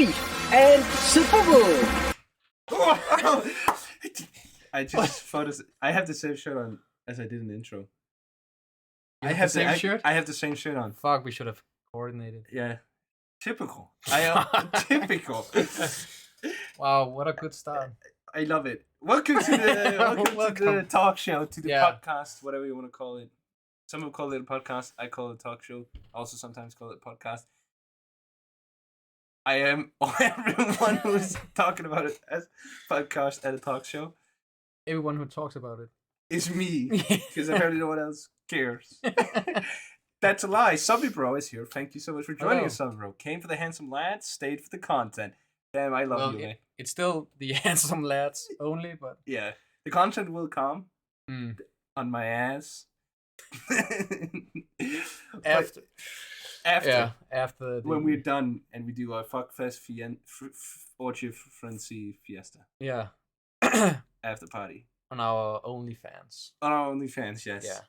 Toreef and Sebubu. I just thought I have the same shirt on as I did in the intro. You have the same shirt? I have the same shirt on. Fuck, we should have coordinated. Yeah. Typical. I am typical. Wow, what a good start. I love it. Welcome to the talk show, to the podcast, whatever you want to call it. Some will call it a podcast. I call it a talk show. I also sometimes call it a podcast. I am everyone who's talking about it as a podcast and a talk show. Everyone who talks about it. It's me. Because apparently no one else cares. That's a lie. Subby Bro is here. Thank you so much for joining us, Subby Bro. Came for the handsome lads, stayed for the content. Damn, I love you, man. It's still the handsome lads only, but... Yeah. The content will come on my ass. After when we're done and we do our fuckfest orgy frenzy fiesta. Yeah. After party. On our OnlyFans. On our OnlyFans, yes. Yeah.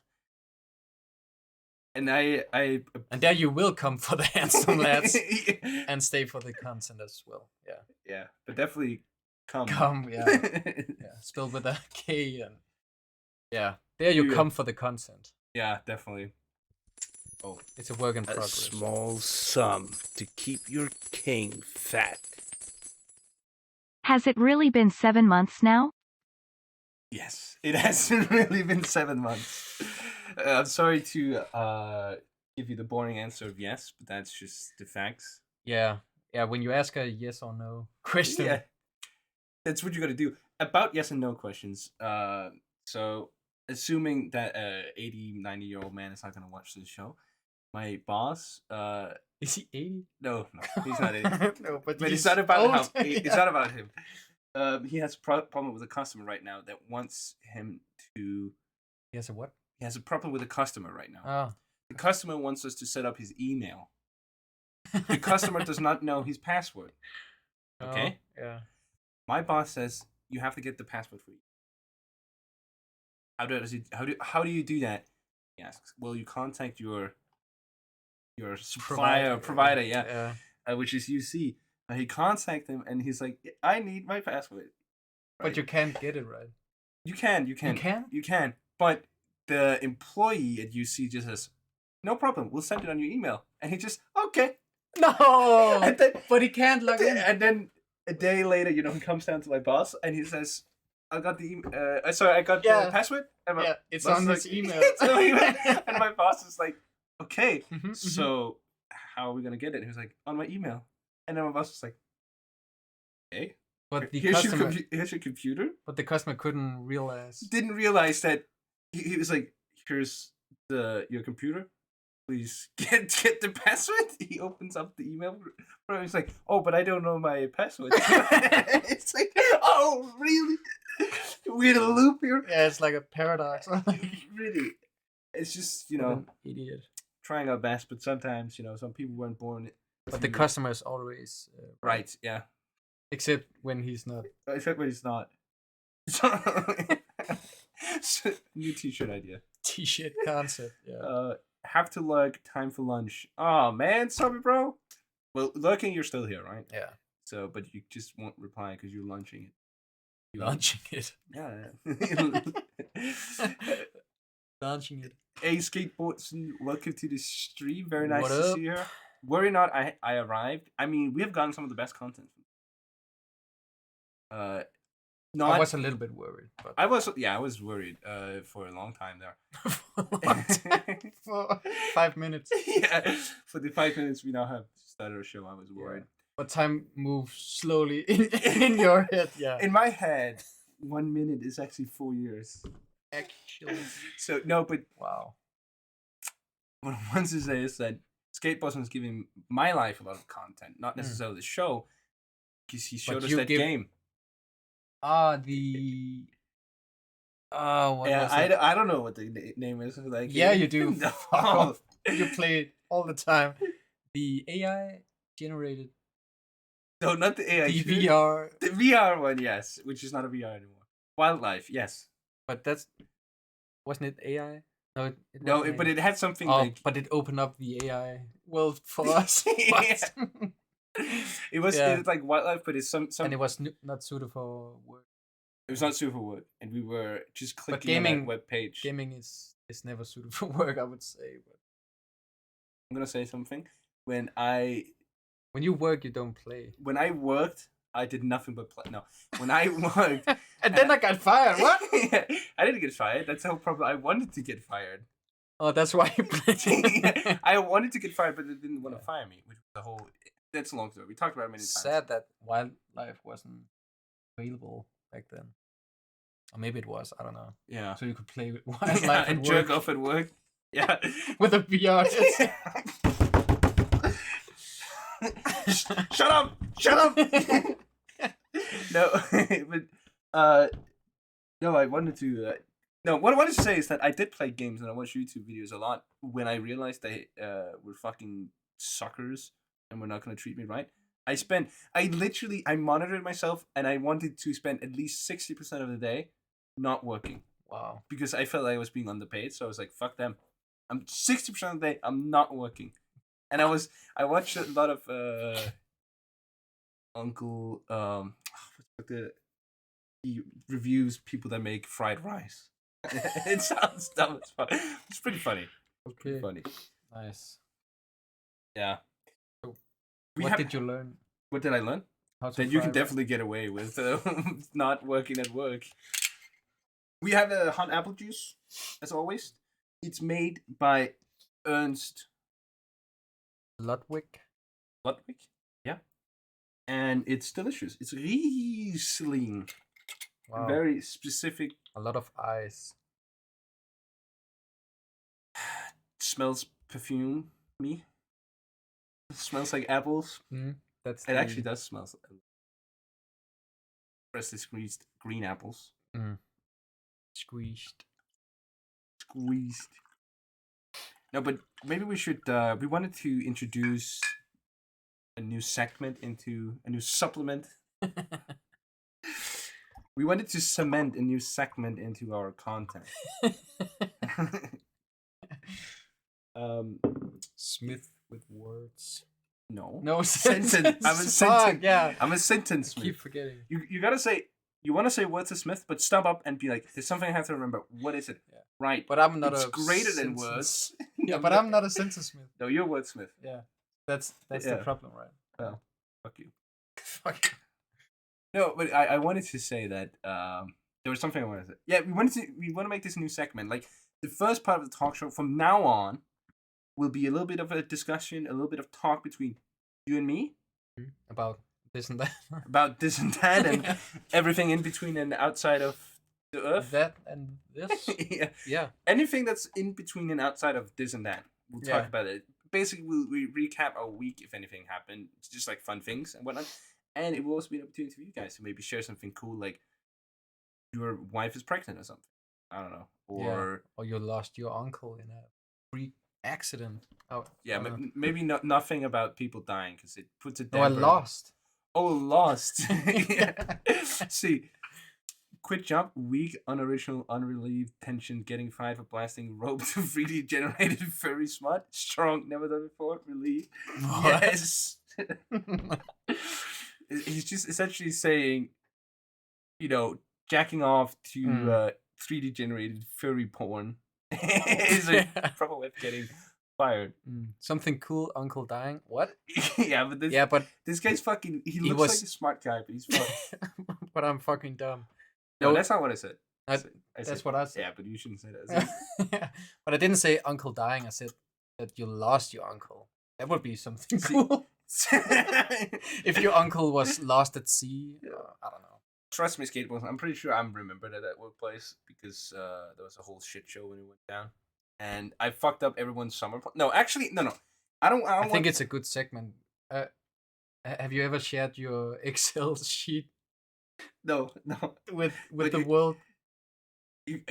And and there you will come for the handsome lads and stay for the content as well. Yeah. Yeah, but definitely come. Come, yeah. Yeah. Spelled with a K and yeah. There you come for the content. Yeah, definitely. Oh, it's a work in progress. A small sum to keep your king fat. Has it really been 7 months now? Yes, it has really been 7 months. I'm sorry to give you the boring answer of yes, but that's just the facts. Yeah, when you ask a yes or no question. Yeah, that's what you got to do. About yes and no questions. So, assuming that 80, 90-year-old man is not going to watch this show, my boss... is he 80? No, he's not 80. No, but it's not about him. It's not about him. He has a problem with a customer right now that wants him to... He has a what? He has a problem with a customer right now. Oh. The customer wants us to set up his email. The customer does not know his password. Okay? Oh, yeah. My boss says, you have to get the password for you. How do you do that? He asks. Well, you contact your supplier, provider, which is UC. He contacts him and he's like, I need my password. Right? But you can't get it right. You can. You can. But the employee at UC just says, no problem, we'll send it on your email. And he just, okay. No! And then, but he can't log in. And then a day later, he comes down to my boss and he says, I got the the password. And it's on his email. And my boss is like, okay, so how are we going to get it? And he was like, on my email. And then my boss was like, okay. But the here's customer... Here's your computer. But the customer didn't realize that he was like, here's your computer. Please get the password. He opens up the email. He's like, oh, but I don't know my password. It's like, oh, really? We're in a loop here. Yeah, it's like a paradox. Really, it's just an idiot. Trying our best, but sometimes some people weren't born. But the customer is always right. Yeah. Except when he's not. Except when he's not. New t-shirt idea. T-shirt concept. Yeah. Have to lurk. Time for lunch. Oh man, sorry, bro. Well, lurking, you're still here, right? Yeah. So, but you just won't reply because you're lunching it. Launching it. Yeah. Launching it. Hey, skateboards, welcome to the stream. Very nice to see you. Worry not, I arrived. I mean, we have gotten some of the best content. I was a little bit worried. But... I was worried for a long time there. For 5 minutes. Yeah, for the 5 minutes we now have started our show, I was worried. Yeah. But time moves slowly in your head. Yeah. In my head, 1 minute is actually 4 years. Actually. So no, but wow. What I want to say is that Skateboss was giving my life a lot of content, not necessarily the show, because he showed us that game. I don't know what the name is. Like, yeah, you do. No. You play it all the time. The AI generated. No, not the AI. The VR. The VR one, yes, which is not a VR anymore. Wildlife, yes. But wasn't it AI? No, but it had something like. But it opened up the AI world for us. It was Yeah. like wildlife, but it's some. And it was not suited for work. It was not super work, and we were just But clicking on gaming, that web page. gaming is never suited for work, I would say. But I'm gonna say something. When I when you work, you don't play. worked, I did nothing but play. No, when I worked, And then I got fired. What? I didn't get fired. That's the whole problem. I wanted to get fired. Oh, that's why you play. I wanted to get fired, but they didn't want to Yeah. fire me. Which was the whole. That's a long story. We talked about it many times. Sad that wildlife wasn't available back then. Or maybe it was. I don't know. Yeah. So you could play with wildlife and and jerk work off at work. Yeah. with a VR. Shut up! Shut up! No, but no, I wanted to. No, what I wanted to say is that I did play games and I watched YouTube videos a lot when I realized they were fucking suckers and were not going to treat me right. I monitored myself and I wanted to spend at least 60% of the day not working Wow. because I felt like I was being underpaid. So I was like, fuck them. I'm 60% of the day, I'm not working. And I watched a lot of Uncle he reviews people that make fried rice. It sounds dumb as fuck. It's pretty funny. Okay. Funny. Nice. Yeah. So, We what have- did you learn? What did I learn? How to That you can fry rice? definitely get away with not working at work. We have a hot apple juice, as always. It's made by Ernst Ludwig. Ludwig. Yeah. And it's delicious. It's Riesling. Wow. Very specific. A lot of ice. Smells perfume me. Smells like apples. That's It actually does smell. Freshly squeezed green apples. squeezed. Squeezed. No, but maybe we should. We wanted to introduce a new segment into a new supplement. We wanted to cement a new segment into our content. Smith with words. No. No Sentence. I'm a Fuck, sentence. yeah. I'm a sentence I smith. keep forgetting. You gotta say. You want to say words of Smith, but stop up and be like, "There's something I have to remember. What is it?" Yeah. Right. But I'm not It's a greater than sentence- words. Yeah, but I'm not a sentence smith. No, you're wordsmith. Yeah. That's the Yeah. problem, right? Oh, fuck you. Fuck. No, but I wanted to say that there was something I wanted to say. Yeah, we want to make this new segment. Like the first part of the talk show from now on will be a little bit of a discussion, a little bit of talk between you and me About this and that. about this and that and everything in between and outside of the earth. That and this. Yeah. Yeah. Anything that's in between and outside of this and that. We'll talk Yeah. about it. Basically, we recap our week if anything happened. It's just like fun things and whatnot. And it will also be an opportunity for you guys to maybe share something cool, like your wife is pregnant or something. I don't know. Or Or you lost your uncle in a freak accident. Oh, yeah, I don't know. maybe nothing about people dying because it puts a No, I damper. lost. Oh, lost. Yeah. See, quit job, weak, unoriginal, unrelieved, tension, getting fired for blasting rope to 3D generated, very smart, strong, never done before, relieved. What? Yes. He's just essentially saying, jacking off to 3D generated furry porn is a proper way of getting fired. Something cool, uncle dying. What? Yeah, but this, Yeah, but this guy's fucking. He looks was- like a smart guy, but he's fucked. but I'm fucking dumb. No, No, that's not what I said. I- said- That's what I said. Yeah, but you shouldn't say that. But I didn't say uncle dying. I said that you lost your uncle. That would be something See- cool. If your uncle was lost at sea, I don't know. Trust me, skateboards. I'm pretty sure I'm remembered at that workplace because there was a whole shit show when it went down, and I fucked up everyone's summer. No, actually, no. I don't I think want... it's a good segment. Have you ever shared your Excel sheet No. with But the you- world?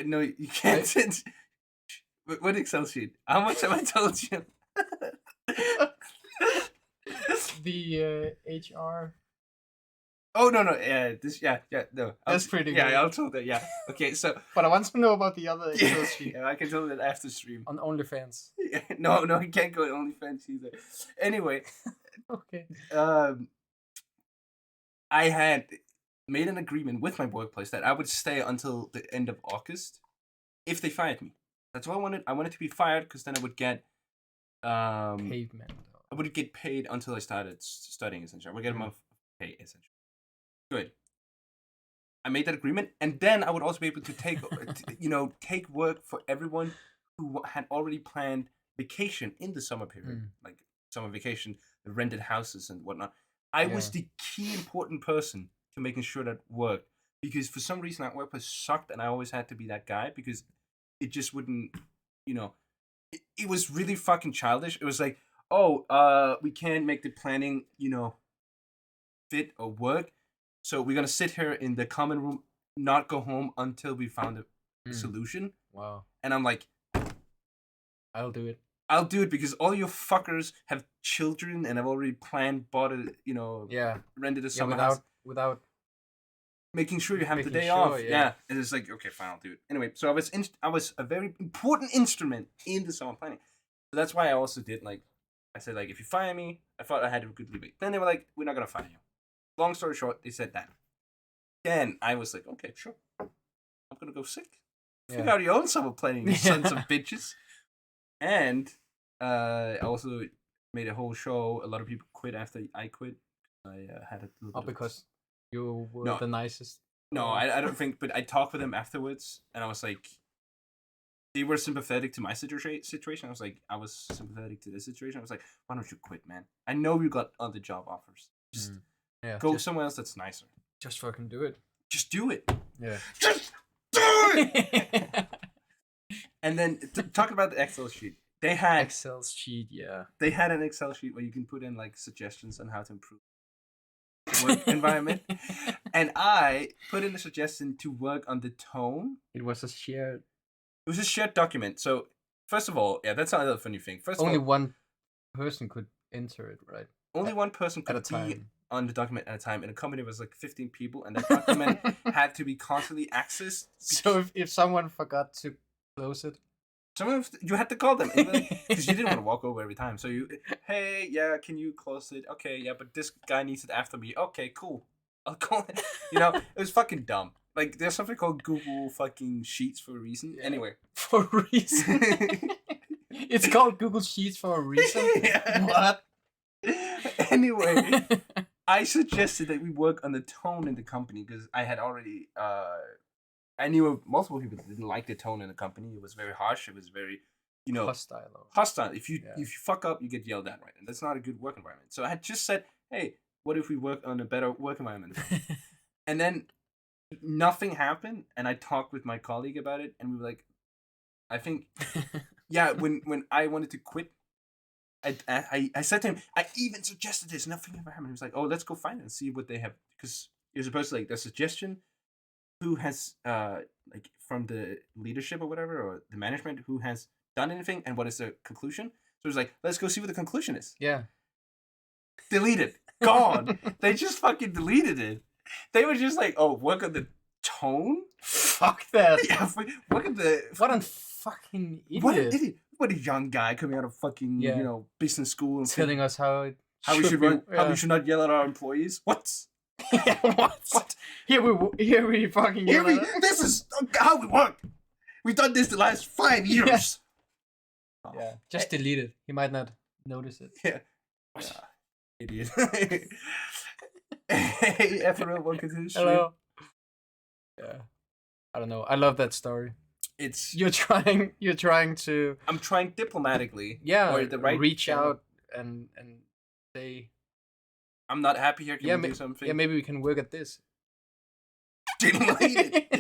No, you can't. What Excel sheet? How much have I told you? The HR Oh no, yeah, no. That's pretty Yeah, good. I'll tell that. Yeah. Okay, so But I want to know about the other yeah, Excel sheet I can tell that after stream. on OnlyFans. No, he can't go to OnlyFans either. Anyway, Okay. I had made an agreement with my workplace that I would stay until the end of August if they fired me. That's what I wanted. I wanted to be fired because then I would get Pavement. I would get paid until I started studying. Essentially, I would get a month pay. Essentially, good. I made that agreement, and then I would also be able to take, take work for everyone who had already planned vacation in the summer period, like summer vacation, the rented houses and whatnot. I was the key important person to making sure that worked, because for some reason that workplace sucked, and I always had to be that guy because it just wouldn't, it was really fucking childish. It was like, we can't make the planning, fit or work. So we're gonna sit here in the common room, not go home until we found a solution. Wow. And I'm like, I'll do it. I'll do it because all you fuckers have children and have already planned, bought a, rented a summer house. Without making sure you have the making day sure, off. yeah. Yeah. And it's like, okay, fine, I'll do it. Anyway, so I was a very important instrument in the summer planning. So that's why I also did, I said, if you fire me, I thought I had a good leave. Then they were like, we're not gonna fire you. Long story short, they said that. Then I was like, okay, sure. I'm gonna go sick. Figure out your own summer planning, you sons of bitches. And I also made a whole show. A lot of people quit after I quit. I had a little bit because you were the nicest. No, I don't think. But I talked with them afterwards, and I was like, they were sympathetic to my situation. I was sympathetic to this situation. I was like, why don't you quit, man? I know you got other job offers. Just go somewhere else that's nicer. Just fucking do it. Just do it. Yeah. Just do it. And then talk about the Excel sheet. They had Excel sheet, yeah. They had an Excel sheet where you can put in suggestions on how to improve work environment. And I put in a suggestion to work on the tone. It was a shared. It was a shared document. So first of all, that's another funny thing. Only one person could enter it, right? Only one person could at a time. On the document at a time. In a company, it was 15 people, and that document had to be constantly accessed. So if someone forgot to close it, you had to call them because you didn't want to walk over every time. So hey, yeah, can you close it? Okay, yeah, but this guy needs it after me. Okay, cool. I'll call it. It was fucking dumb. There's something called Google fucking Sheets for a reason. Yeah. Anyway, for a reason. It's called Google Sheets for a reason. Yeah. What? Anyway, I suggested that we work on the tone in the company because I had already. I knew of multiple people that didn't like the tone in the company. It was very harsh. It was very, hostile. Hostile. If you fuck up, you get yelled at, right? And that's not a good work environment. So I had just said, hey, what if we work on a better work environment? And then nothing happened. And I talked with my colleague about it, and we were like, I think, when I wanted to quit, I said to him, I even suggested this. Nothing ever happened. He was like, oh, let's go find it and see what they have, because you're supposed to the suggestion. Who has from the leadership or whatever, or the management, who has done anything, and what is the conclusion? So it's let's go see what the conclusion is. Yeah. Deleted. Gone. They just fucking deleted it. They were just work on the tone? Fuck that. Yeah, work on the... What a fucking idiot. What an idiot. What a young guy coming out of fucking, business school. And telling us how we should run, how we should not yell at our employees. What? What? Here we fucking this is how we work. We've done this the last 5 years. Yeah. Just delete it. He might not notice it. Yeah. Idiot. Hey, FRL, welcome to the stream. Hello. Yeah. I don't know. I love that story. You're trying to. I'm trying diplomatically. Yeah. Or the right reach out and say, I'm not happy here. Can we do something? Yeah, maybe we can work at this. Delete it.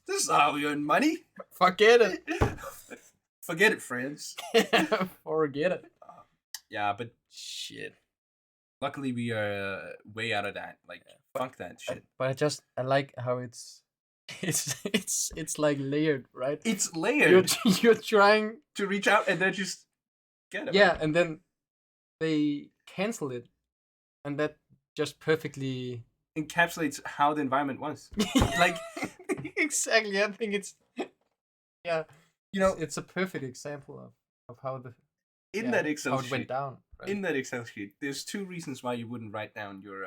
This is how we earn money. Forget it. Forget it, friends. Forget it. Yeah, but shit. Luckily, we are way out of that. Fuck that shit. But I like how it's layered, right? It's layered. You're trying to reach out, and then just get it. Yeah, and then they cancel it. And that just perfectly encapsulates how the environment was. Like exactly. I think it's yeah. You know, it's a perfect example of how the that Excel how it sheet went down. Right? in that Excel sheet, there's two reasons why you wouldn't write down your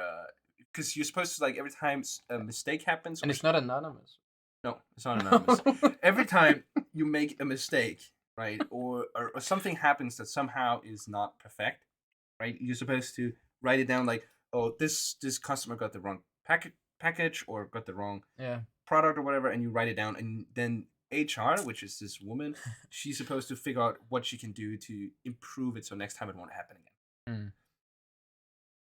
because you're supposed to, like, every time a mistake happens, and it's not anonymous. No, it's not anonymous. Every time you make a mistake, right, or something happens that somehow is not perfect, right, you're supposed to write it down, like, oh, this customer got the wrong package or got the wrong product or whatever, and you write it down, and then HR, which is this woman, she's supposed to figure out what she can do to improve it so next time it won't happen again.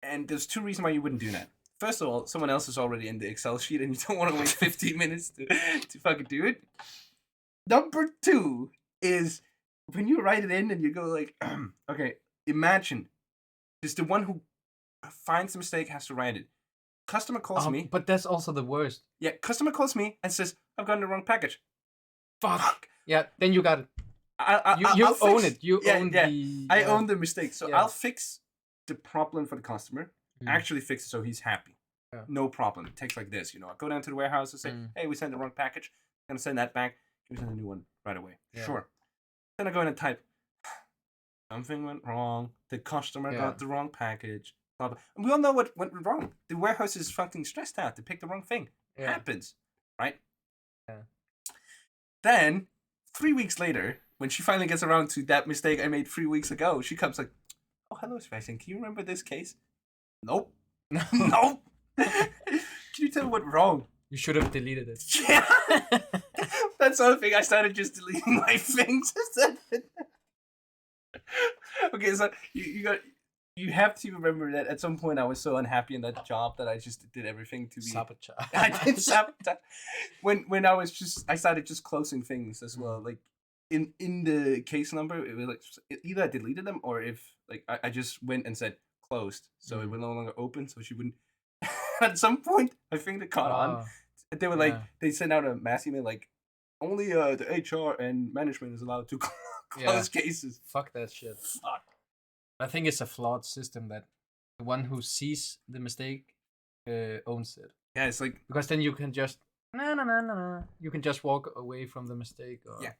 And there's two reasons why you wouldn't do that. First of all, someone else is already in the Excel sheet and you don't want to wait 15 minutes to fucking do it. Number two is when you write it in and you go like, okay, imagine it's the one who finds the mistake has to write it. Customer calls me. But that's also the worst. Yeah, customer calls me and says, I've gotten the wrong package. Fuck. Yeah, then you got it. You own it. You own the... I own the mistake. So I'll fix the problem for the customer. Actually fix it so he's happy. Yeah. No problem. It takes like this, I go down to the warehouse and say, hey, we sent the wrong package. I'm going to send that back. Can we send a new one right away? Yeah. Sure. Then I go in and type, something went wrong. The customer got the wrong package. Blah, blah. And we all know what went wrong. The warehouse is fucking stressed out. They picked the wrong thing. It happens. Right? Yeah. Then, 3 weeks later, when she finally gets around to that mistake I made 3 weeks ago, she comes like, oh, hello, Sebastian. Can you remember this case? Nope. Nope. Can you tell me what went wrong? You should have deleted it. Yeah. That's the other thing. I started just deleting my things. Okay, so you have to remember that at some point I was so unhappy in that job that I just did everything to be sabotage. I did sabotage. When I started just closing things as well. Like in the case number, it was like either I deleted them or if like I just went and said closed, so it would no longer open, so she wouldn't. At some point, I think they caught on. They were like, they sent out a mass email like, only the HR and management is allowed to close cases. Fuck that shit. Fuck. I think it's a flawed system that the one who sees the mistake owns it. Yeah, it's like because then you can just you can just walk away from the mistake. Or... Yeah,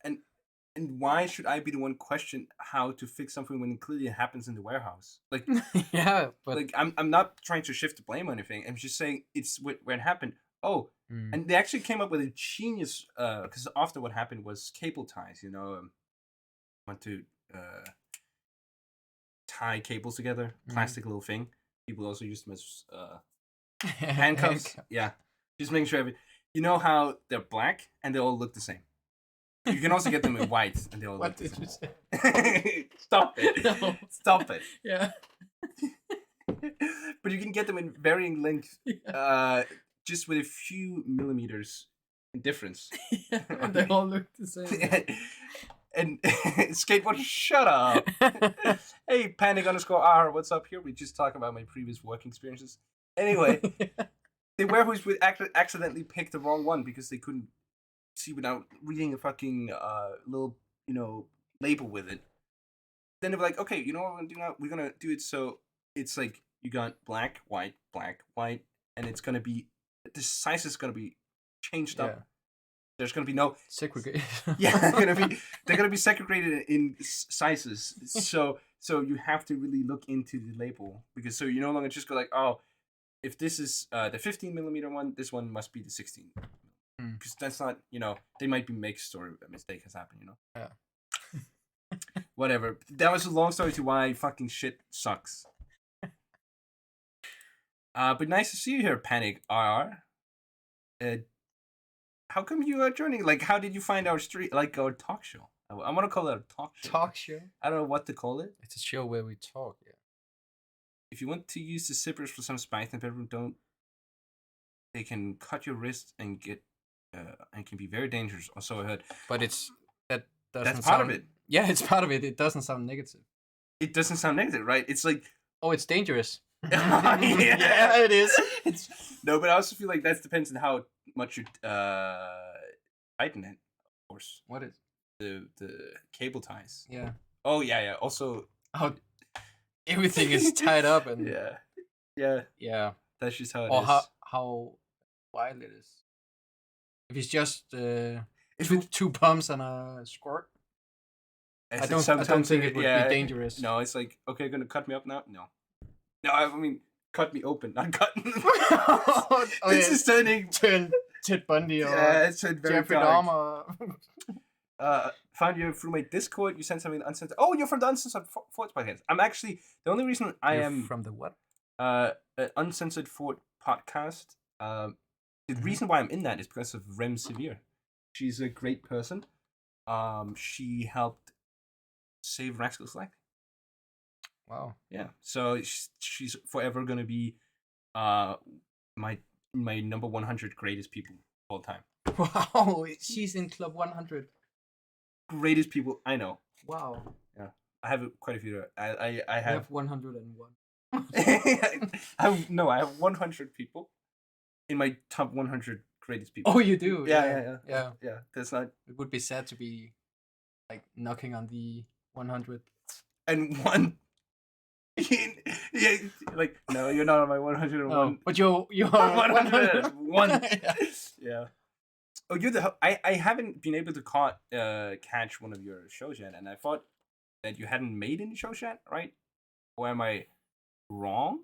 and why should I be the one question how to fix something when it clearly happens in the warehouse? Like, yeah, but like I'm not trying to shift the blame or anything. I'm just saying it's when it happened. Oh, and they actually came up with a genius. Because often what happened was cable ties. Want to tie cables together, plastic little thing. People also use them as handcuffs. Yeah, just making sure you know how they're black and they all look the same. You can also get them in white, and they all what look the did same. you say? Stop it! No. Stop it! Yeah. But you can get them in varying length, just with a few millimeters in difference. Yeah, and they all look the same. And skateboard, shut up! Hey, Panic_R, what's up here? We just talked about my previous work experiences. Anyway, the warehouse would accidentally pick the wrong one because they couldn't see without reading a fucking little label with it. Then they were like, okay, you know what we're gonna do now? We're gonna do it so it's like you got black, white, and it's gonna be the size is gonna be changed up. There's gonna be no segregation. Yeah, they're gonna be segregated in sizes. So you have to really look into the label because so you no longer just go like, oh, if this is the 15 millimeter one, this one must be the 16. Because that's not, they might be mixed or a mistake has happened, Yeah. Whatever. That was a long story to why fucking shit sucks. But nice to see you here, Panic RR. How come you are joining? Like, how did you find our our talk show? I want to call it a talk show. Talk show? I don't know what to call it. It's a show where we talk, yeah. If you want to use the zippers for some spice in the bedroom, they can cut your wrist and get and can be very dangerous. Also, I heard. But that's part of it. Yeah, it's part of it. It doesn't sound negative. It doesn't sound negative, right? It's like, oh, it's dangerous. Yeah, it is. No, but I also feel like that depends on how much you tighten it. Of course. What is the cable ties? Yeah. Oh yeah. Also, how everything is tied up and yeah. That's just how it or is. how wild it is. If it's just If two pumps and a squirt, I don't think it would be dangerous. No, it's like, okay, gonna cut me up now? No. No, I mean, cut me open, not cut. This is turning... Ted Bundy or it's very Jeffrey dark. Dahmer. Found you through my Discord. You sent something uncensored. Oh, you're from the Uncensored Thoughts podcast. I'm actually... The only reason I am... From the what? Uncensored Thought podcast. The reason why I'm in that is because of Rem Severe. She's a great person. She helped save Rascal's life. Wow. Yeah. So she's forever gonna be my number 100 greatest people of all time. Wow, she's in Club 100. Greatest people I know. Wow. Yeah. I have quite a few. I have 101. I have 100 people in my top 100 greatest people. Oh, you do? Yeah. Yeah. That's not. It would be sad to be like knocking on the 100. And one. Yeah, like no, you're not on my 101. No, but you're 101. Yeah. Oh, you're the. I haven't been able to catch one of your shows yet, and I thought that you hadn't made any shows yet, right? Or am I wrong?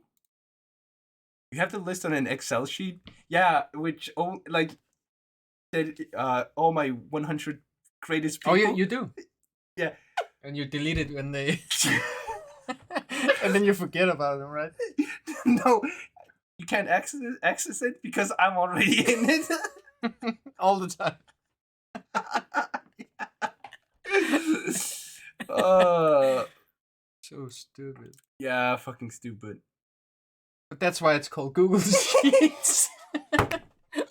You have the list on an Excel sheet. Yeah, which like that all my 100 greatest people. Oh, you do. Yeah. And you delete it when they. And then you forget about them, right? No, you can't access it because I'm already in it. All the time. So stupid. Yeah, fucking stupid. But that's why it's called Google Sheets.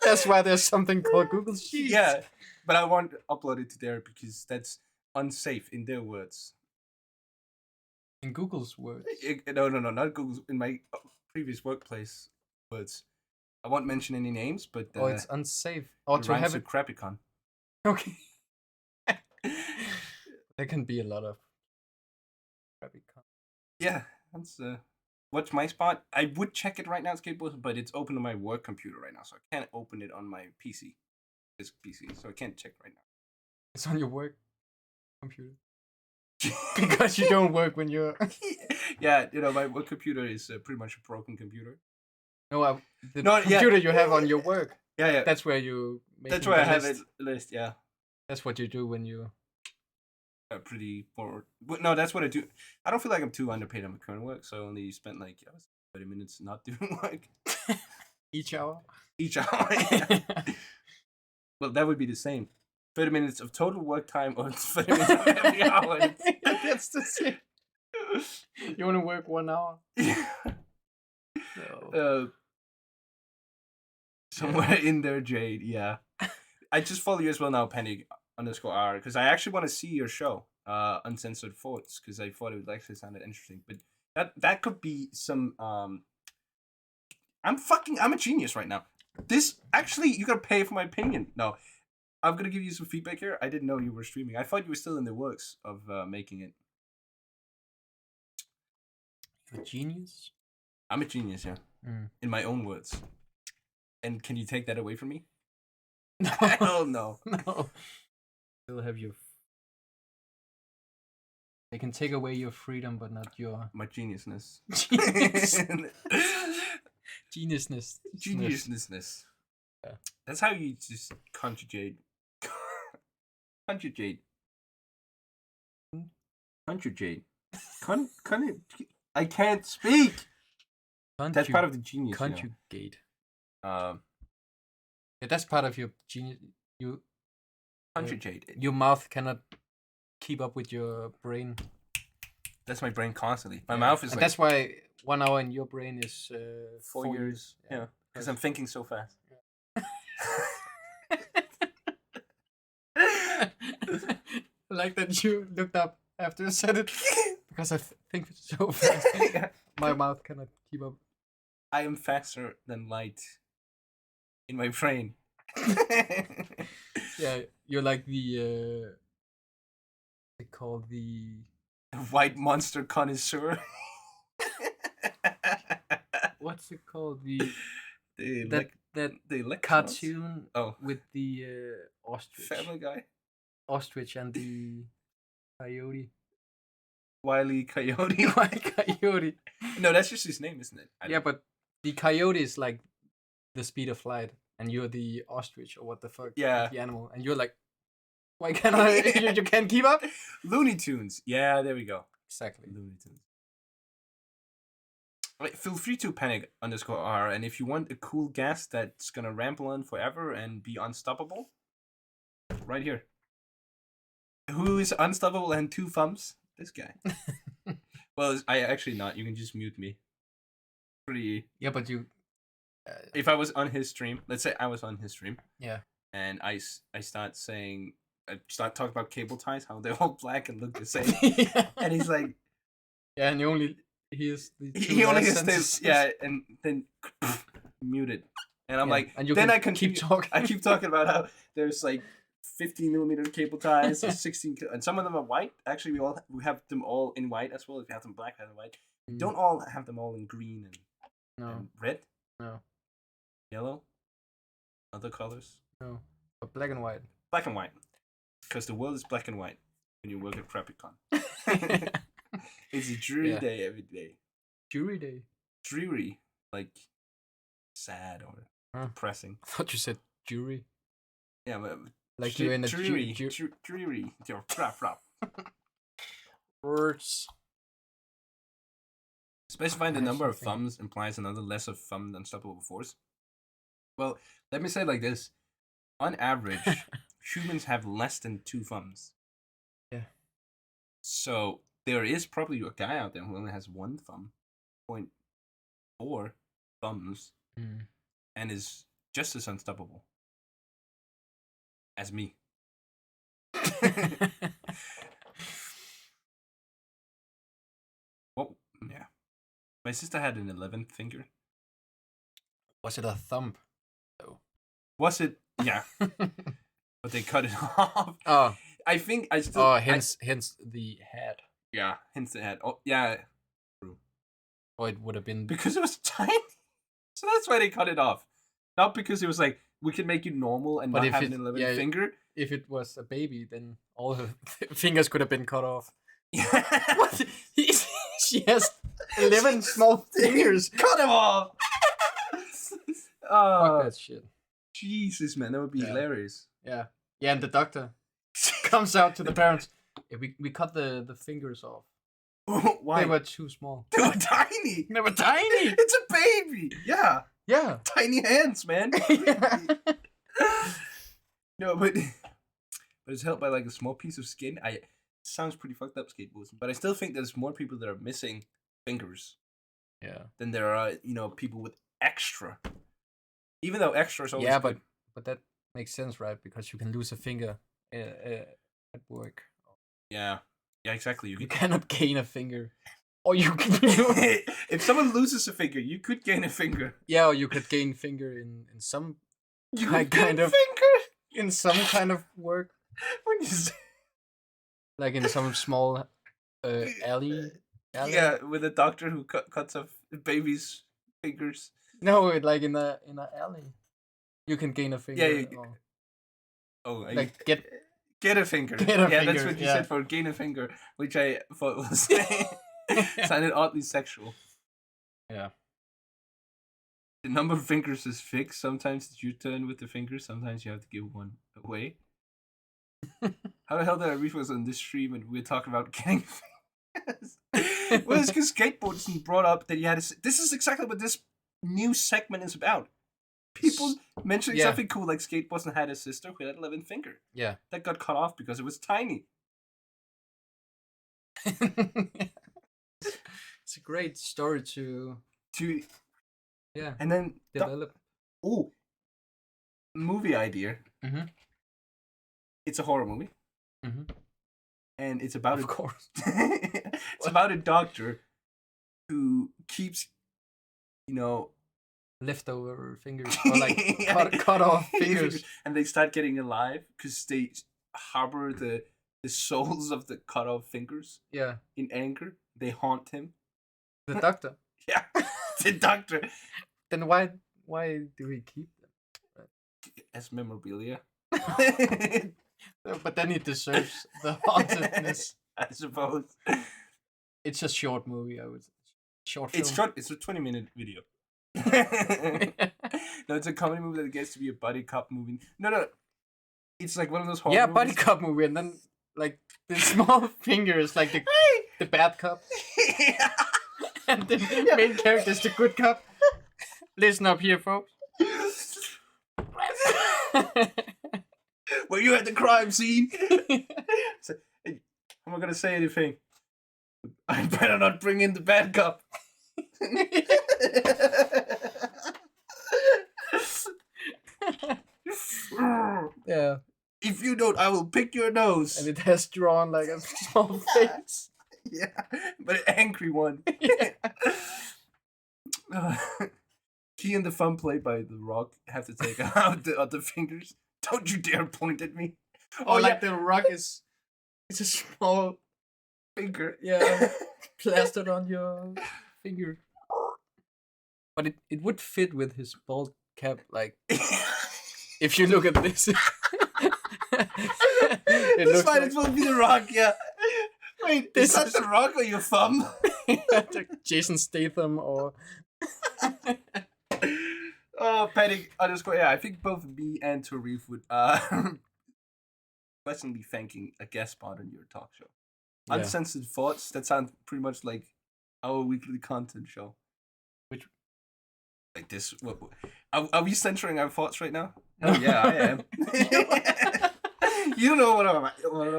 That's why there's something called Google Sheets. Yeah, but I won't upload it to there because that's unsafe in their words. In Google's words? No, not Google's. In my previous workplace words. I won't mention any names, but... it's unsafe. Or to have it... Crappicon. Okay. There can be a lot of Crappicon. Yeah, that's... What's my spot? I would check it right now, Skateboard, but it's open on my work computer right now, so I can't open it on my PC. This PC, so I can't check right now. It's on your work computer. Because you don't work when you're... Yeah, my work computer is pretty much a broken computer. No, computer you have on your work. Yeah. That's where you... That's where I have it list, yeah. That's what you do when you... Pretty bored. No, that's what I do. I don't feel like I'm too underpaid on my current work, so I only spent 30 minutes not doing work. Each hour? Each hour, yeah. Well, that would be the same. 30 minutes of total work time or 30 minutes of every hour. That's the same. You want to work 1 hour? No. Somewhere in there, Jade, yeah. I just follow you as well now, Penny_R, because I actually want to see your show, Uncensored Thoughts, because I thought it would actually sounded interesting. But that could be some I'm a genius right now. This actually, you gotta pay for my opinion. No. I'm gonna give you some feedback here. I didn't know you were streaming. I thought you were still in the works of making it. You're a genius? I'm a genius, yeah. In my own words. And can you take that away from me? No. Hell no. No. Still have your... They can take away your freedom, but not your... My geniusness. Geniusness. Geniusness. Yeah. That's how you just conjugate. Conjugate. I can't speak. That's part of the genius. Conjugate. Yeah, that's part of your genius. You conjugate. Your mouth cannot keep up with your brain. That's my brain constantly. My mouth is. And that's why 1 hour in your brain is 4 years. Yeah, because I'm thinking so fast. Like that you looked up after you said it because I think so fast. My mouth cannot keep up. I am faster than light in my brain. Yeah, you're like the they call the white monster connoisseur. What's it called? The The that the electrons? cartoon Oh, with the ostrich, Family Guy. ostrich and the coyote. Wile E. Coyote. Why coyote? No, that's just his name, isn't it? Yeah, but the coyote is like the speed of light, and you're the ostrich or what the fuck? Yeah. The animal, and you're like, why can't I? You can't keep up. Looney Tunes. Yeah, there we go. Exactly. Looney Tunes. Right, feel free to panic_r, and if you want a cool guest that's gonna ramble on forever and be unstoppable, right here. Who is unstoppable and 2 thumbs? This guy. Well, I actually not. You can just mute me. Pretty. Yeah, but you. If I was on his stream, let's say I was on his stream. Yeah. And I start talking about cable ties, how they're all black and look the same. Yeah. And he's like, Yeah, and you only hears the he only last has this, sentences. yeah, and then muted. And I'm Yeah, like, and you then can I continue. keep talking. I keep talking about how there's like 15mm cable ties, there's 16, and some of them are white. Actually, we have them all in white as well. If you have them black, we have them white. We don't all have them all in green and red, No. yellow, other colors. No. But black and white. Black and white, because the world is black and white when you work at Crappycon. It's a dreary day every day. Jury day. Dreary, like sad or depressing. I thought you said jury. Yeah, but Like you're in a dreary. ju- Dreary. Crap. Words. Specifying the I number of actually think- thumbs implies another lesser thumb than unstoppable force. Well, let me say it like this: on average, humans have less than 2 thumbs. Yeah. So there is probably a guy out there who only has 1 thumb, 0.4 thumbs, and is just as unstoppable as me. Well, yeah. My sister had an 11th finger. Was it a thumb? Oh. Was it? Yeah. But they cut it off. Oh. I think I still. Oh, hence the head. Yeah, hence the head. Oh, yeah. Or it would have been. Because it was tiny. So that's why they cut it off. Not because it was like, we can make you normal and But not if have it- an 11th yeah, finger. If it was a baby, then all her fingers could have been cut off. Yeah. What? She has 11 small fingers. Cut them off! Fuck that shit. Jesus, man. That would be hilarious. Yeah. Yeah, and the doctor comes out to the parents. Yeah, we cut the fingers off. Why? They were too small. They were tiny. They were tiny. It's a baby. Yeah. Yeah. Tiny hands, man. Yeah. No, but it's held by like a small piece of skin. Sounds pretty fucked up, skateboarding, but I still think there's more people that are missing fingers Yeah. than there are, people with extra. Even though extra is always Yeah, good. but that makes sense, right? Because you can lose a finger at work. Yeah, exactly. You cannot gain a finger, or you can. If someone loses a finger, you could gain a finger. Yeah, or you could gain finger in some You Kind could gain a of- finger. in some kind of work, When you say, like in some small alley. yeah, with a doctor who cuts off babies' fingers. No, like in a alley, you can gain a finger. Yeah. or, Oh, like get a finger. Get a yeah, that's finger, what you yeah. said for gain a finger, which I thought was sounded oddly sexual. Yeah. The number of fingers is fixed. Sometimes it's your turn with the fingers. Sometimes you have to give one away. How the hell did I refocus on this stream and we're talking about getting fingers? Well, it's because skateboarding brought up that you had this is exactly what this new segment is about. People mentioning Yeah. something cool like skateboarding had a sister who had an 11th finger. Yeah. That got cut off because it was tiny. It's a great story to And then develop. movie idea. Mhm. It's a horror movie, Mhm. and it's about Of course. it's about a doctor who keeps, Leftover fingers, or like cut off fingers. and they start getting alive because they harbor the souls of the cut off fingers Yeah, in anger. They haunt him. the doctor. Yeah. the doctor. Then why do we keep As memorabilia. them? But then he deserves the hauntedness. I suppose. It's a short movie, I would say. Short film. It's short. It's a 20-minute video. No, it's a comedy movie that gets to be a buddy cop movie. No. It's like one of those horror Yeah, movies. buddy cop movie, and then like the small finger is like the bad cop, and the main character is the good cop. Listen up here, folks. Were you at the crime scene? So, hey, I'm not gonna say anything. I better not bring in the bad cop. Yeah, If you don't, I will pick your nose. and it has drawn like a small face. Yeah, but an angry one. He and the fun played by The Rock have to take out the other fingers. Don't you dare point at me. Or like the rock is, it's a small finger. yeah plastered on your finger. But it would fit with his bald cap, like if you look at this. It This looks might like as well be The Rock, yeah. Wait, This is that is- The Rock or your thumb? like Jason Statham or Oh, Petty _ yeah, I think both me and Toreef would pleasantly thanking a guest spot on your talk show. Yeah. Uncensored Thoughts, that sounds pretty much like our weekly content show. Which- Like this, what are we censoring our thoughts right now? Oh yeah, I am. You don't know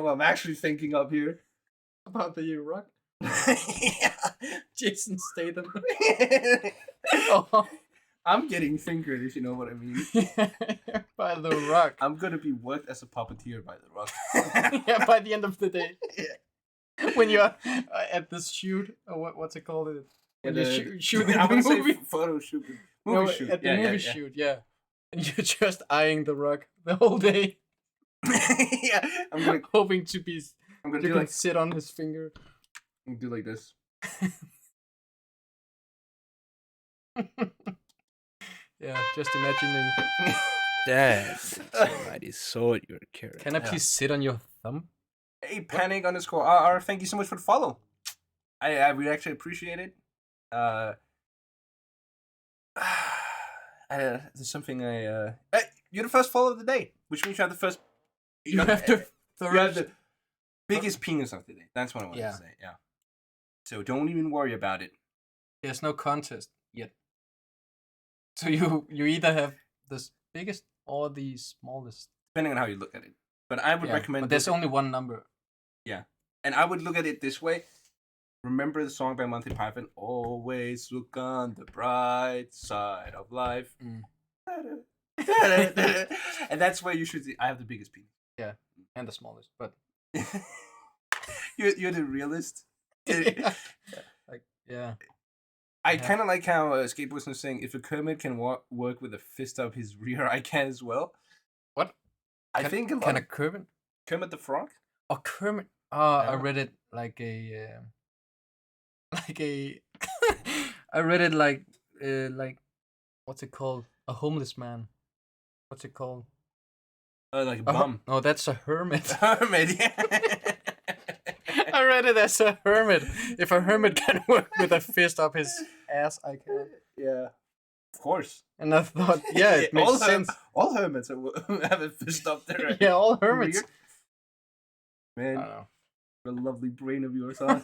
what I'm actually thinking up here. about the rock. Yeah. Jason Statham. Oh, I'm getting fingered, if you know what I mean. by the rock. I'm gonna be worked as a puppeteer by The Rock. Yeah, by the end of the day. When you're at this shoot, or what's it called? When you're shooting I the would say movie. photo shoot. No, Movie shoot. at the Yeah, movie yeah, shoot, yeah. And you're just eyeing the rock the whole day, yeah, I'm gonna hoping to be. You do can like sit on his finger. I'm gonna do like this. Yeah, just imagining. That's a mighty sword you're carrying. Can I please sit on your thumb? Hey, Panic _RR, thank you so much for the follow. I really actually appreciate it. There's something hey, you're the first follow of the day, which means you have the first. You have to. You have the biggest penis of the day. That's what I wanted Yeah. to say. Yeah. So don't even worry about it. There's no contest yet. So you either have the biggest or the smallest. Depending on how you look at it. But I would Yeah, recommend. but there's look at- only one number. And I would look at it this way. Remember the song by Monty Python? Always look on the bright side of life. Mm. And that's where you should see. I have the biggest penis. And the smallest, but You're the realist. like yeah. I Yeah. kind of like how Skateboards was saying, if a Kermit can work with a fist up his rear, I can as well. What? I think a lot Can a of Kermit? Kermit the Frog. Oh, Kermit. I Yeah. read it like a. I read it like what's it called? A homeless man. What's it called? Like a A bum. no, that's a hermit. Hermit, yeah. I read it as a hermit. If a hermit can work with a fist up his ass, I can. Yeah. Of course. And I thought, yeah, it makes all sense. All hermits have a fist up there. Yeah, all hermits. I Man, don't know. what a lovely brain of yours, huh?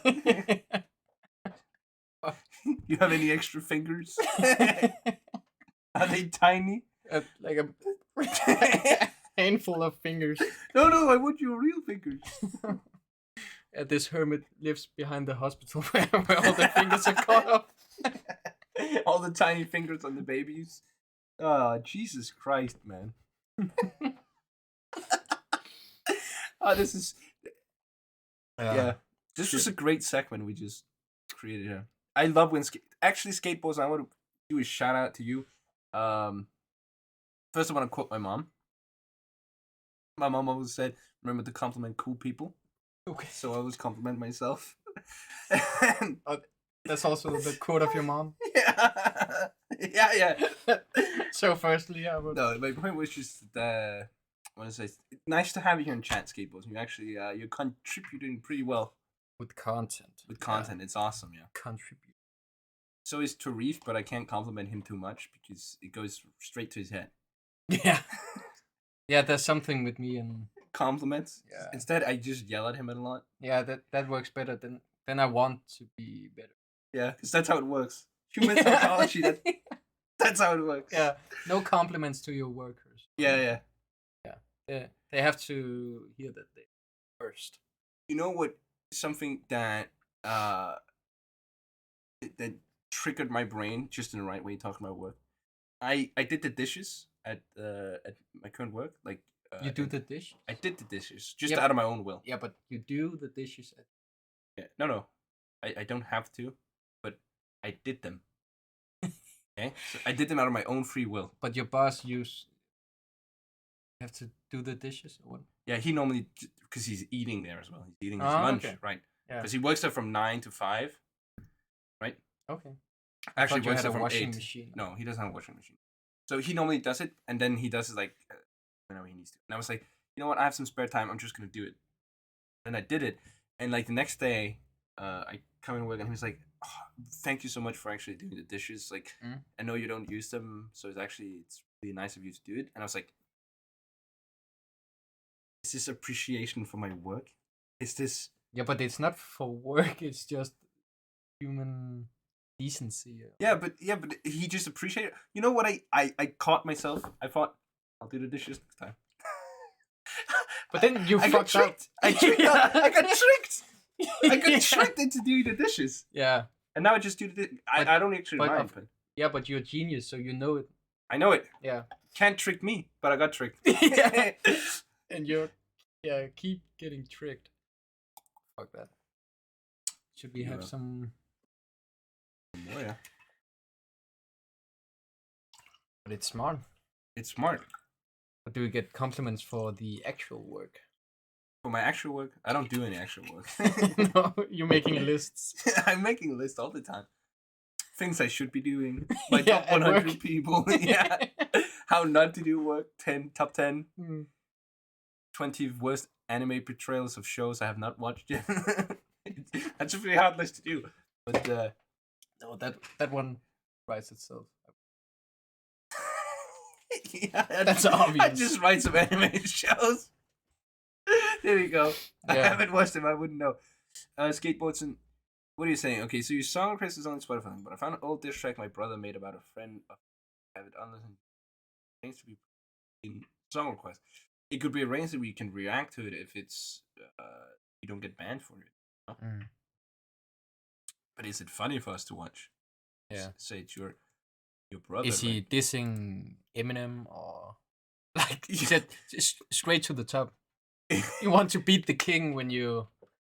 You have any extra fingers? Are they tiny? Like a handful of fingers. No, I want your real fingers. This hermit lives behind the hospital where all the fingers are cut off. All the tiny fingers on the babies. Oh, Jesus Christ, man. Oh, this is... Yeah. This was a great segment we just created here. I love when... Actually, Skateboards, I want to do a shout out to you. First, I want to quote my mom. My mom always said, remember to compliment cool people. Okay. So I always compliment myself. And That's also the quote of your mom. Yeah. Yeah. So firstly, I would. No, my point was just what is it? Nice to have you here in chat, Skateboards. You actually you're contributing pretty well With content. with content. It's awesome, yeah. Contribute. So is Toreef, but I can't compliment him too much because it goes straight to his head. Yeah. Yeah, there's something with me and Compliments. Yeah. Instead, I just yell at him a lot. yeah, that works better than I want to be better. Yeah, because that's how it works. Human psychology. That's how it works. Yeah. No compliments to your workers. Yeah. They have to hear that they first. You know what? Something that that triggered my brain just in the right way talking about work. I did the dishes at my current work. Like You do the dish? I did the dishes just Yep. out of my own will. Yeah, but you do the dishes. Yeah. No. I don't have to, but I did them. Okay, so I did them out of my own free will. But your boss have to do the dishes or what? Yeah, he normally because he's eating there as well. He's eating his Oh, lunch, okay. right? Yeah. Because he works there from 9 to 5. Right? Okay. Actually, you works had there a from washing 8. machine. No, he doesn't have a washing machine. So he normally does it, and then he does it like whenever he needs to. And I was like, you know what? I have some spare time. I'm just gonna do it. And I did it, and like the next day, I come in work, and he was like, oh, "Thank you so much for actually doing the dishes. Like, I know you don't use them, so it's really nice of you to do it." And I was like, "Is this appreciation for my work? Is this?" Yeah, but it's not for work. It's just human decency. Yeah, but he just appreciated. You know what? I caught myself. I thought I'll do the dishes next time. But then you I got fucked up. tricked. I got tricked. I got Yeah. tricked into doing the dishes, Yeah. and now I just do the. I don't actually but mind, of- but Yeah, but you're a genius, so you know it. I know it. Yeah. Can't trick me, but I got tricked. Yeah. And you're keep getting tricked. Fuck that. Should we have Yeah. some? Oh yeah, But it's smart. it's smart. But do we get compliments for the actual work? For my actual work, I don't do any actual work. No, you're making lists. I'm making a list all the time. Things I should be doing. My Yeah, top at 100 work. people. Yeah. How not to do work. Top 10. Hmm. 20 worst anime portrayals of shows I have not watched yet. That's a pretty hard list to do. But No, that one writes itself. yeah, That's I obvious. just write some anime shows. There we go. I Yeah. haven't watched them. I wouldn't know. Skateboards and what are you saying? Okay, so your song request is on Spotify, but I found an old diss track my brother made about a friend of have it unlistened. Things to be in song request. It could be arranged that we can react to it if it's you don't get banned for it. You know? Mm. But is it funny for us to watch? Yeah. Say it's your brother. Is he dissing Eminem or like he said straight to the top? You want to beat the king when you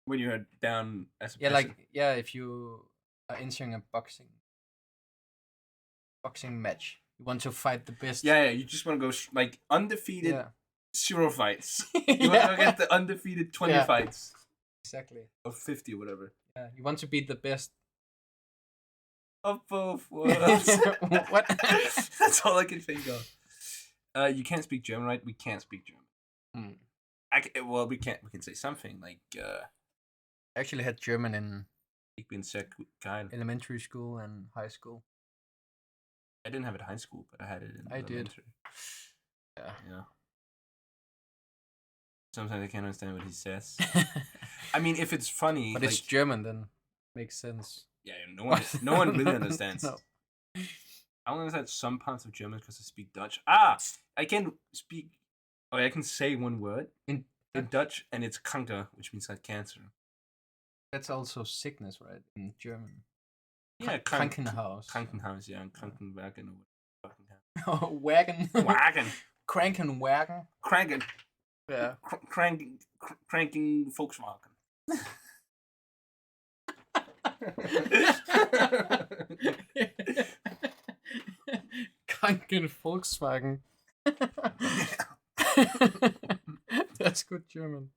when you're down as a yeah person? like yeah if you are entering a boxing match, you want to fight the best. Yeah, you just want to go like undefeated Yeah. 0 fights. You want to get the undefeated 20 Yeah. fights Exactly. or 50 or whatever. Yeah, you want to beat the best. Of both worlds. What? That's all I can think of. You can't speak German, right? We can't speak German. Hmm. We can't. We can say something like I actually had German in "Ich bin sehr gut geil." elementary school and high school. I didn't have it in high school, but I had it in I did. elementary. Yeah. Sometimes I can't understand what he says. I mean, if it's funny, But like, it's German, then makes sense. yeah, no one really understands. No. I only understand some parts of German because I speak Dutch. I can speak. Oh, I can say one word In in Dutch, and it's kanker, which means like cancer. That's also sickness, right? In German. Yeah, Krankenhaus. Krankenhaus, yeah, and Krankenwagen or what fucking hell. Oh, wagon. Wagen. Krankenwagen. Cranking. Yeah. Cranking Volkswagen. Kranken Volkswagen. That's good German.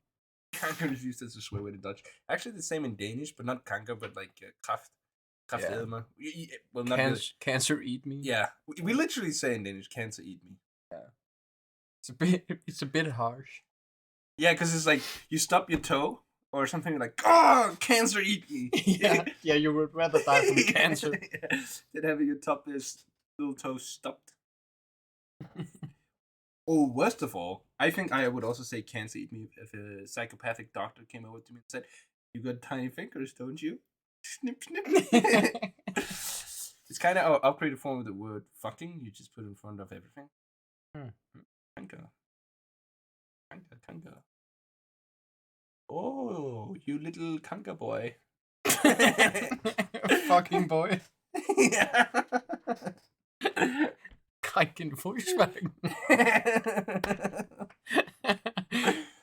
Kanker is used as a swear word in Dutch. Actually, the same in Danish, but not kanker, but like Kraft. Kraftedeme. Well, not really. Cancer eat me. Yeah, we literally say in Danish, "Cancer eat me." It's a bit harsh. Yeah, because it's like you stub your toe or something like, "Oh, cancer eat me." yeah, you would rather die from cancer than having your little toe stubbed. Oh, worst of all, I think I would also say cancer eat me if a psychopathic doctor came over to me and said, "You got tiny fingers, don't you?" Snip, snip. It's kind of an upgraded form of the word fucking. You just put it in front of everything. Kanka. Kanka, kanka. Oh, you little kanka boy. Fucking boy. Yeah. Krankenvolkswagen.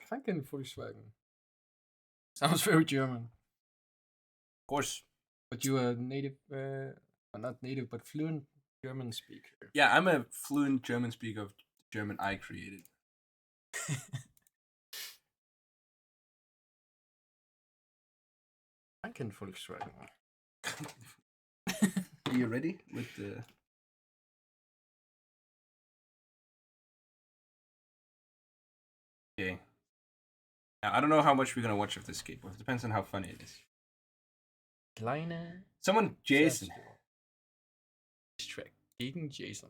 Krankenvolkswagen. Sounds very German. Of course. But you are native, well, not native, but fluent German speaker. Yeah, I'm a fluent German speaker of German I created. Krankenvolkswagen. Are you ready with the... Okay. Now, I don't know how much we're going to watch of this skateboard. It depends on how funny it is. Kleine Someone, Jason. Track gegen Jason.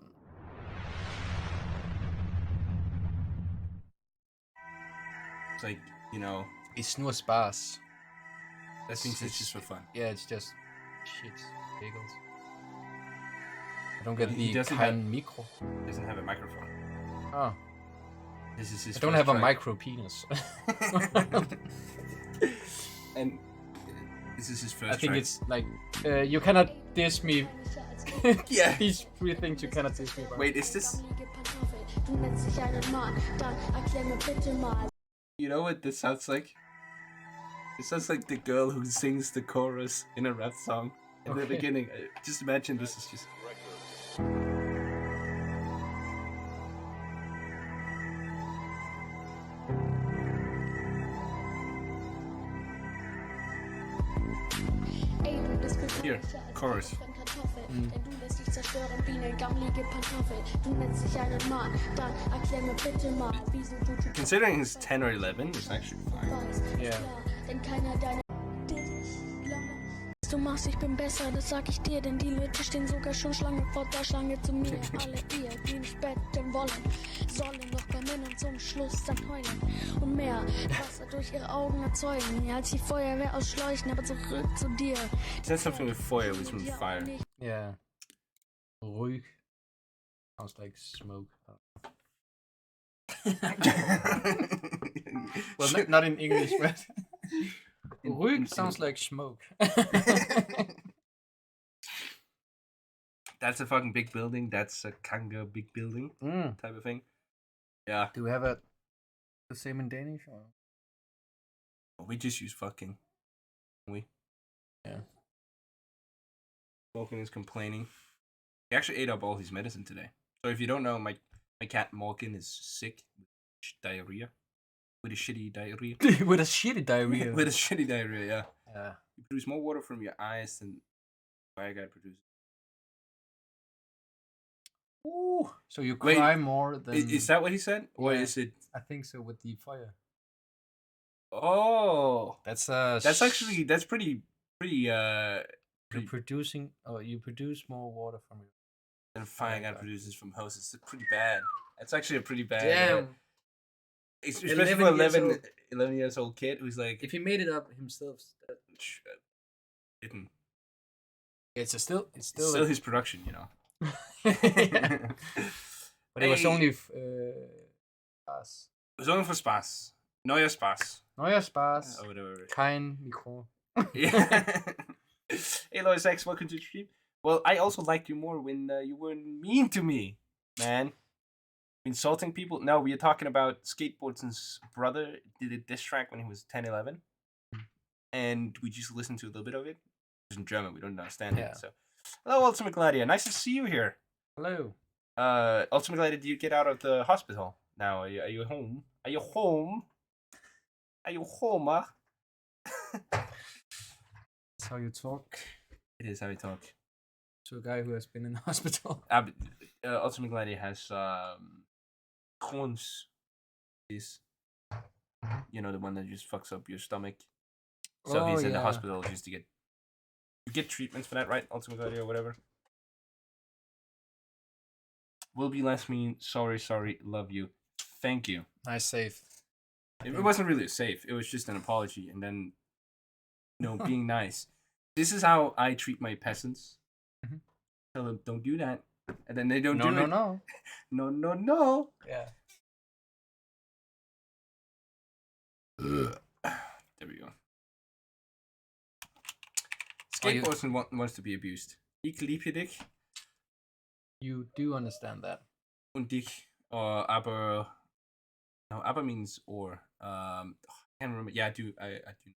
It's like, you know... It's nur Spaß. That means it's just for fun. Yeah, it's just shit. Giggles. I don't get He the doesn't kein Mikro. He doesn't have a microphone. Oh. This is his I don't first have a try. micro penis. And this is his first I think try. it's like, you cannot diss me. Yeah. These three things you cannot diss me about. Wait, is this... You know what this sounds like? It sounds like the girl who sings the chorus in a rap song in the beginning. Just imagine this is just... Here, chorus. Considering he's 10 or 11, it's actually fine. Yeah. Du machst, ich bin besser, das sag ich dir, denn die Leute stehen sogar schon Schlange vor der Schlange zu mir. Alle ihr, die mich betten wollen, sollen doch bei Männern zum Schluss dann heulen und mehr Wasser durch ihre Augen erzeugen, als die Feuerwehr ausschleuchen, aber zurück zu dir. It says something with fire, which means fire. Yeah. Ruhig. Sounds like smoke. Well, not in English, but ruhig sounds like smoke. That's a fucking big building. That's a Kanga big building type of thing. Yeah. Do we have the same in Danish? Or? We just use fucking. We. Yeah. Malkin is complaining. He actually ate up all his medicine today. So if you don't know, my cat Malkin is sick with diarrhea. With a shitty diarrhea. With a shitty diarrhea. With a shitty diarrhea, yeah. Yeah. You produce more water from your eyes than fire guy produces. Ooh. So you cry more than... Is that what he said? Or Yeah. is it... I think so, with the fire. Oh! That's pretty You're producing... Oh, you produce more water from your... than fire guy produces from hoses. It's pretty bad. That's actually a pretty bad... Damn! Especially for 11 years old kid who's like... If he made it up himself... Didn't. It's still his production, you know. But it was only Spaß. It was only for Spaß. Neuer Spaß. Neuer Spaß. Or whatever. Kein Mikro. Yeah. Hey Lois X, welcome to the stream. Well, I also liked you more when you weren't mean to me, man. Insulting people. No, we are talking about Skateboards' brother did a diss track when he was 10, 11. And we just listened to a little bit of it. It's in German, we don't understand it. So, hello, Ultimate Gladiator. Nice to see you here. Hello. Ultimate Gladiator, did you get out of the hospital now? Are you home? Are you home? Are you home? That's how you talk. It is how we talk. To a guy who has been in the hospital. Ultimate Gladiator has Crohn's disease. You know, the one that just fucks up your stomach. So he's in the hospital just to get treatments for that, right? Ultimate Gladiator or whatever. Will be less mean. Sorry. Love you. Thank you. Nice save. It wasn't really safe. It was just an apology, and then, being nice. This is how I treat my peasants. Mhm. Tell them don't do that, and then they don't do it. No. No. Yeah. There we go. Skateboarding wants to be abused. Ich liebe dich. You do understand that. Und dich, or aber. No, aber means or. I can't remember. Yeah, I do. I do.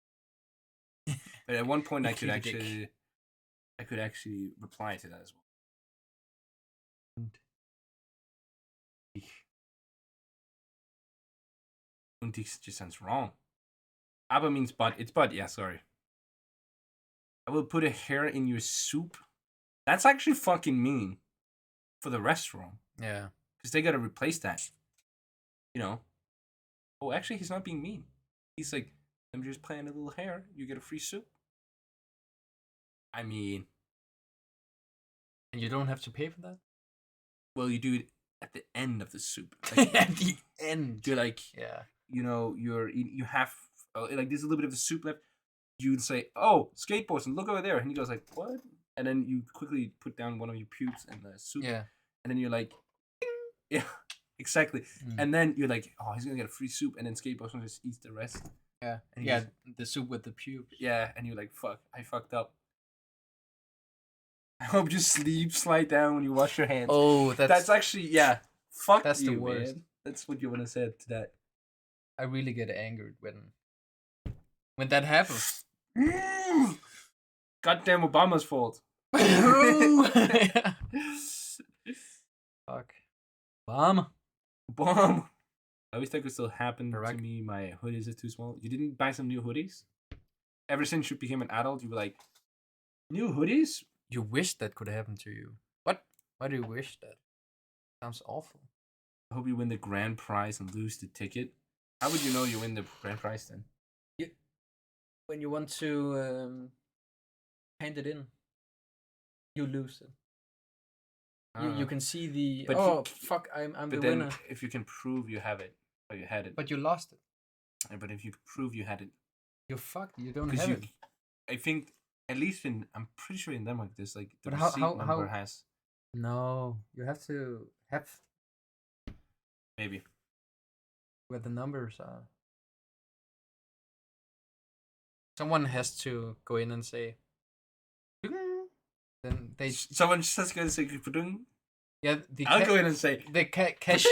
But at one point, I could actually reply to that as well. Und dich just sounds wrong. Aber means but. It's but. Yeah, sorry. I will put a hair in your soup. That's actually fucking mean for the restaurant. Yeah. Because they gotta replace that. Oh, actually, he's not being mean. He's like, I'm just playing a little hair. You get a free soup. I mean. And you don't have to pay for that? Well, you do it at the end of the soup. Like, At the end. You're like, Yeah. you have, like, there's a little bit of the soup left. You'd say, oh, skateboards, and look over there. And he goes like, what? And then you quickly put down one of your pubes in the soup. Yeah. And then you're like, ding. Yeah, exactly. And then you're like, oh, he's going to get a free soup. And then skateboards just eats the rest. Yeah. And Yeah, the soup with the pubes. Yeah, and you're like, fuck, I fucked up. I hope you slide down when you wash your hands. Oh, that's actually, yeah. Fuck that's you, the worst. man. That's what you want to say to that. I really get angered when that happens. Goddamn Obama's fault. Fuck. Bomb. I wish that could still happen to me. My hoodies are too small. You didn't buy some new hoodies? Ever since you became an adult, you were like, new hoodies? You wish that could happen to you. What? Why do you wish that? Sounds awful. I hope you win the grand prize and lose the ticket. How would you know you win the grand prize then? When you want to hand it in, you lose it. You can see the fuck, I'm the winner. If you can prove you have it, or you had it. But you lost it. But if you could prove you had it. You're fucked. You don't have it. I think, at least I'm pretty sure in Denmark, there's like the but receipt number has. No, you have to have. Maybe. Where the numbers are. Someone has to go in and say. Then they. Someone just has to go and say. Yeah, I'll go in and say. The cashier.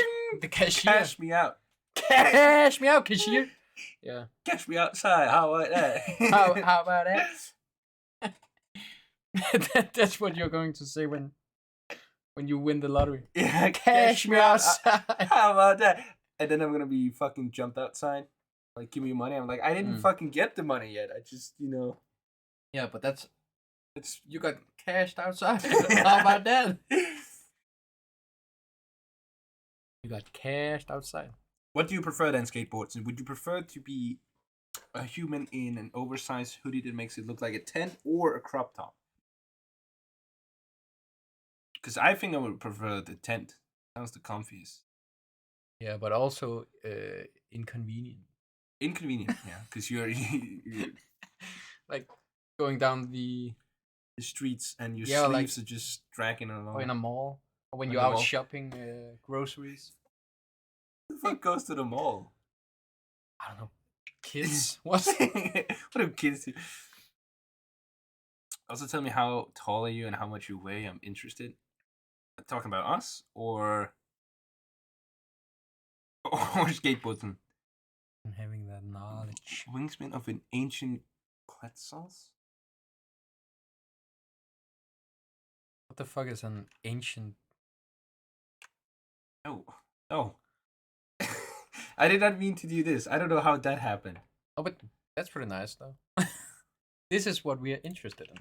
Cash me out. Cash me out, cashier. Yeah. Cash me outside. How about that? how about that? That's what you're going to say when you win the lottery. Yeah, cash me outside. How about that? And then I'm gonna be fucking jumped outside. Like, give me your money. I'm like, I didn't fucking get the money yet. I just, Yeah, but it's you got cashed outside. How about that? You got cashed outside. What do you prefer then, skateboards? Would you prefer to be a human in an oversized hoodie that makes it look like a tent, or a crop top? Because I think I would prefer the tent. Sounds the comfiest. Yeah, but also inconvenient. Inconvenient, yeah, because you're like going down the streets and your sleeves are just dragging along. Or in a mall, or when you're out shopping groceries. Who the fuck goes to the mall? I don't know. Kids? What? What do kids do? Also, tell me how tall are you and how much you weigh. I'm interested. Talking about us or skateboarding. I'm having that knowledge. Wingspan of an ancient Quetzals? What the fuck is an ancient? Oh. I did not mean to do this. I don't know how that happened. Oh, but that's pretty nice though. This is what we are interested in.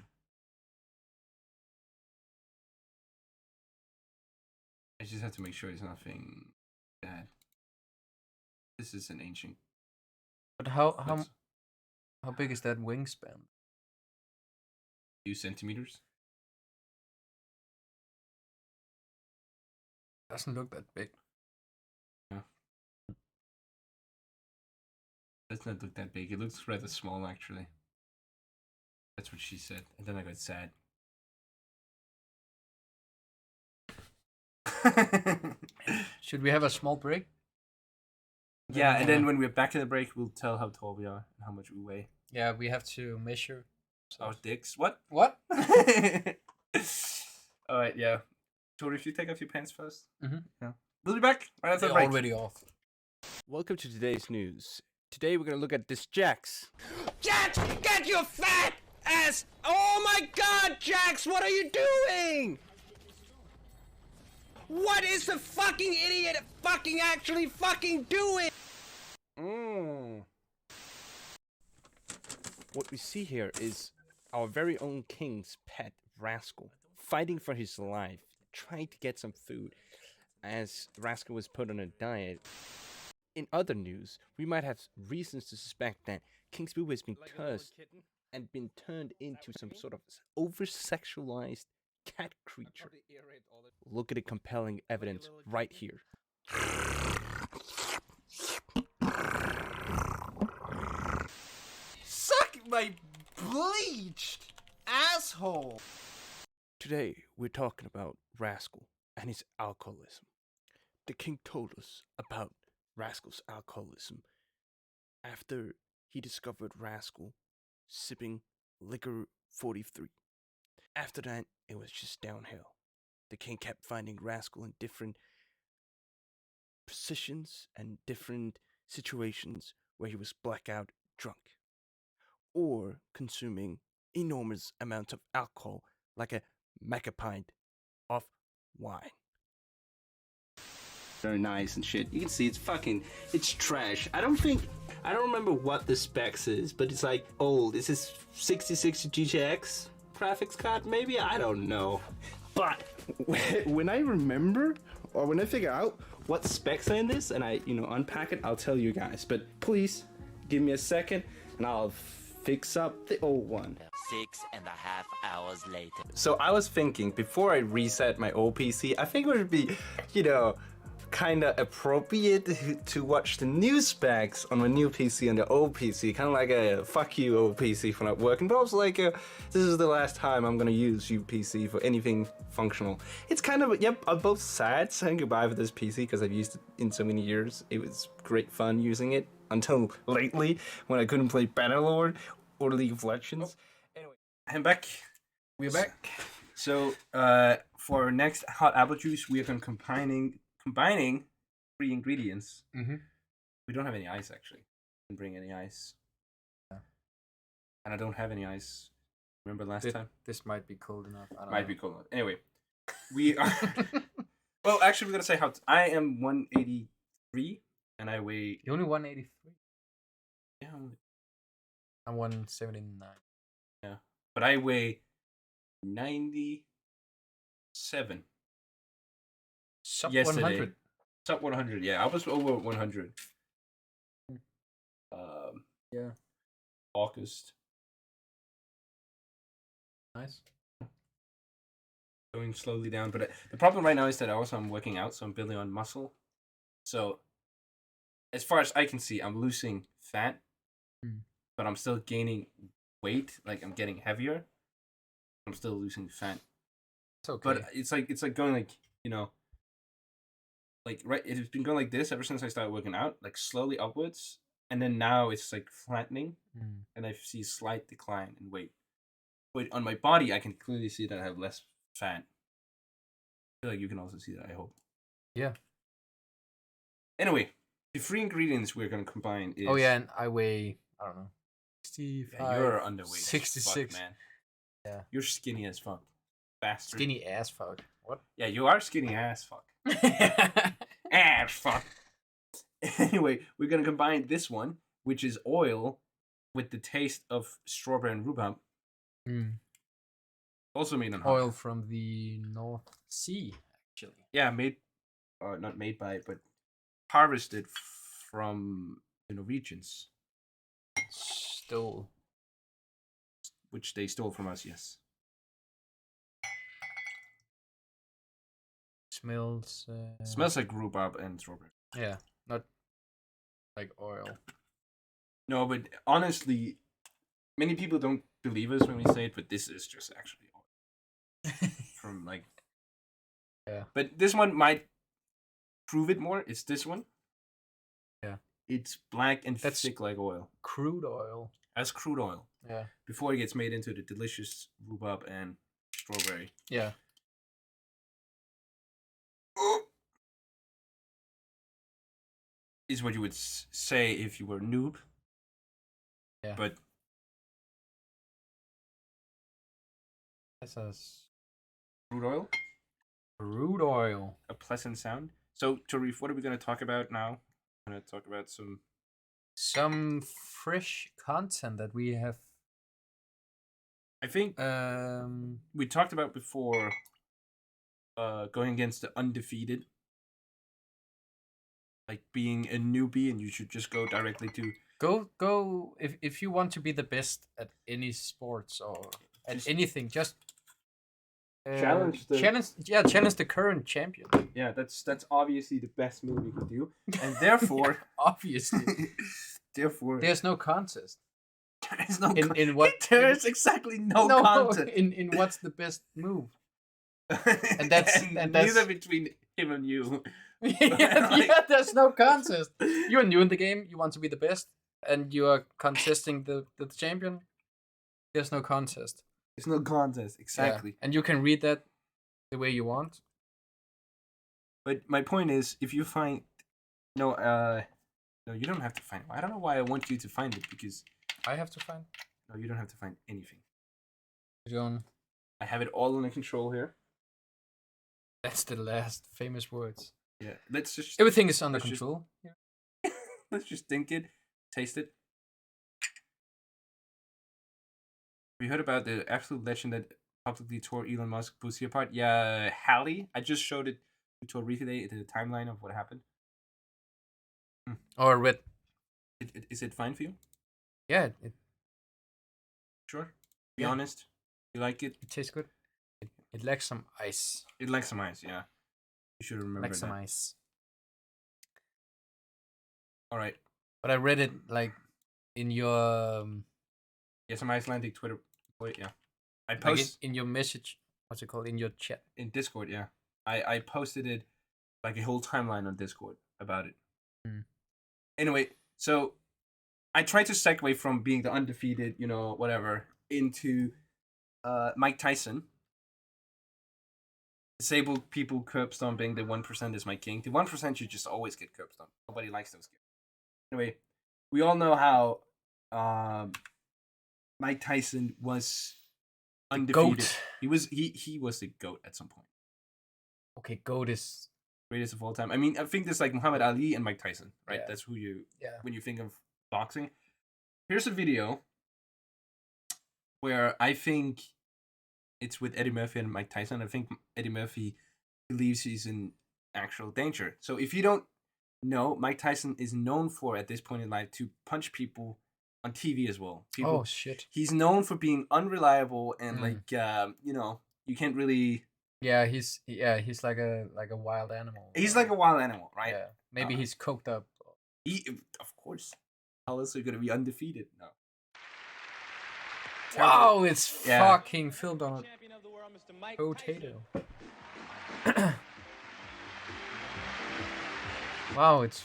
I just have to make sure it's nothing bad. This is an ancient. But how big is that wingspan? Few centimeters. Doesn't look that big. Yeah. Does not look that big. It looks rather small, actually. That's what she said, and then I got sad. Should we have a small break? Yeah, and then when we're back in the break, we'll tell how tall we are and how much we weigh. Yeah, we have to measure. Our dicks. What? What? All right, yeah. Tori, if you take off your pants first. Mm-hmm. Yeah. We'll be back right after They're the break. already off. Welcome to today's news. Today we're gonna look at this Jax. Jax, get your fat ass! Oh my god, Jax, what are you doing? What is the fucking idiot fucking actually fucking doing? What we see here is our very own king's pet, Rascal, fighting for his life, trying to get some food, as Rascal was put on a diet. In other news, we might have reasons to suspect that King Sebubu has been cursed and been turned into some sort of over-sexualized cat creature. Look at the compelling evidence right here. Suck my bleached asshole! Today, we're talking about Rascal and his alcoholism. The king told us about Rascal's alcoholism after he discovered Rascal sipping liquor 43. After that, it was just downhill. The king kept finding Rascal in different positions and different situations where he was blackout drunk or consuming enormous amounts of alcohol like a mega pint of wine. Very nice and shit. You can see it's trash. I don't remember what the specs is, but it's like old. Is this 6060 GTX graphics card? Maybe, I don't know. But when I remember or when I figure out what specs are in this and I, unpack it, I'll tell you guys. But please give me a second and I'll fix up the old one. 6.5 hours later. So I was thinking before I reset my old PC, I think it would be, kind of appropriate to watch the new specs on my new PC and the old PC, kind of like a fuck you old PC for not working, but also like this is the last time I'm gonna use your PC for anything functional. It's kind of, I'm both sad saying goodbye for this PC because I've used it in so many years. It was great fun using it until lately when I couldn't play Bannerlord or League of Legends. Anyway, I'm back. We're back. So, for our next hot apple juice, we are combining 3 ingredients. Mm-hmm. We don't have any ice, actually. Didn't bring any ice. Yeah. And I don't have any ice. Remember last time? This might be cold enough. I don't Might know. be cold enough. Anyway, we are... Well, actually, we're going to say how... I am 183, and I weigh... You're only 183. Yeah, I'm 179. yeah. But I weigh 97. Sub Yesterday. 100. Sub 100, yeah. I was over 100. Yeah. August. Nice. Going slowly down, but the problem right now is that I'm working out, so I'm building on muscle. So, as far as I can see, I'm losing fat, but I'm still gaining weight. Like I'm getting heavier. I'm still losing fat. It's okay. But it's like going like right. It's been going like this ever since I started working out, like slowly upwards, and then now it's like flattening, and I see a slight decline in weight. But on my body, I can clearly see that I have less fat. I feel like you can also see that, I hope. Yeah. Anyway, the 3 ingredients we're going to combine is... Oh, yeah, and I weigh, I don't know, 65. Yeah, you're underweight. 66. Fuck, man. Yeah. You're skinny as fuck. Bastard. Skinny ass fuck. What? Yeah, you are skinny ass fuck. Ass fuck. Anyway, we're going to combine this one, which is oil, with the taste of strawberry and rhubarb. Also made in Oil from the North Sea, actually. Yeah, made not made by, but harvested from the Norwegians, Stole. which they stole from us. Yes. Smells. Smells like rhubarb and strawberry. Yeah, not like oil. No, but honestly, many people don't believe us when we say it, but this is just actually oil from like. Yeah. But this one might prove it more. It's this one. Yeah. It's black and That's thick like oil. Crude oil. That's crude oil. Yeah. Before it gets made into the delicious rhubarb and strawberry. Yeah. Is what you would say if you were a noob. Yeah. But That's a crude oil, crude oil. a pleasant sound. So, Toreef, what are we going to talk about now? I'm going to talk about Some fresh content that we have. I think we talked about before going against the undefeated. Like being a newbie and you should just go directly to Go if you want to be the best at any sports or at anything, just challenge the current champion. Yeah, that's obviously the best move you could do. And therefore Obviously. therefore There's no contest. there is no In what there's exactly no content. in what's the best move. and that's neither between him and you. yeah, there's no contest. You're new in the game, you want to be the best, and you are contesting the champion. There's no contest. There's no contest, exactly. Yeah. And you can read that the way you want. But my point is, if you find no, you don't have to find it. I don't know why I want you to find it, because I have to find. No, you don't have to find anything. You don't. I have it all under control here. That's the last famous words. Yeah, let's just Everything is under let's just- control. let's just think it, taste it. We heard about the absolute legend that publicly tore Elon Musk pussy apart. Yeah, Hallie. I just showed it to Toreef today, the timeline of what happened. Or red. Is it fine for you? Yeah, Sure. Be Yeah. honest. You like it? it tastes good. It lacks some ice. It likes some ice, yeah. You should remember Lacks some that. ice. All right. But I read it like in your Yeah, some Icelandic Twitter. Wait, yeah. I like post in your message. What's it called? In your chat. in Discord, yeah. I posted it like a whole timeline on Discord about it. Anyway, so I tried to segue from being the undefeated, whatever, into Mike Tyson. Disabled people curb stomping. The 1% is my king. The 1% should just always get curb stomped. Nobody likes those guys. Anyway, we all know how Mike Tyson was undefeated. GOAT. He was the GOAT at some point. Okay, goat is Greatest of all time. I mean, I think there's like Muhammad Ali and Mike Tyson, right? Yeah. That's who you yeah. when you think of boxing. Here's a video where I think it's with Eddie Murphy and Mike Tyson. I think Eddie Murphy believes he's in actual danger. So if you don't know, Mike Tyson is known for, at this point in life, to punch people on TV as well. People, Oh shit. he's known for being unreliable and you can't really. Yeah, he's like a wild animal. He's like a wild animal, right? Yeah. Maybe he's coked up. Of course. How else are you gonna be undefeated? No. Wow, it's Yeah. fucking filmed on a potato. Wow, it's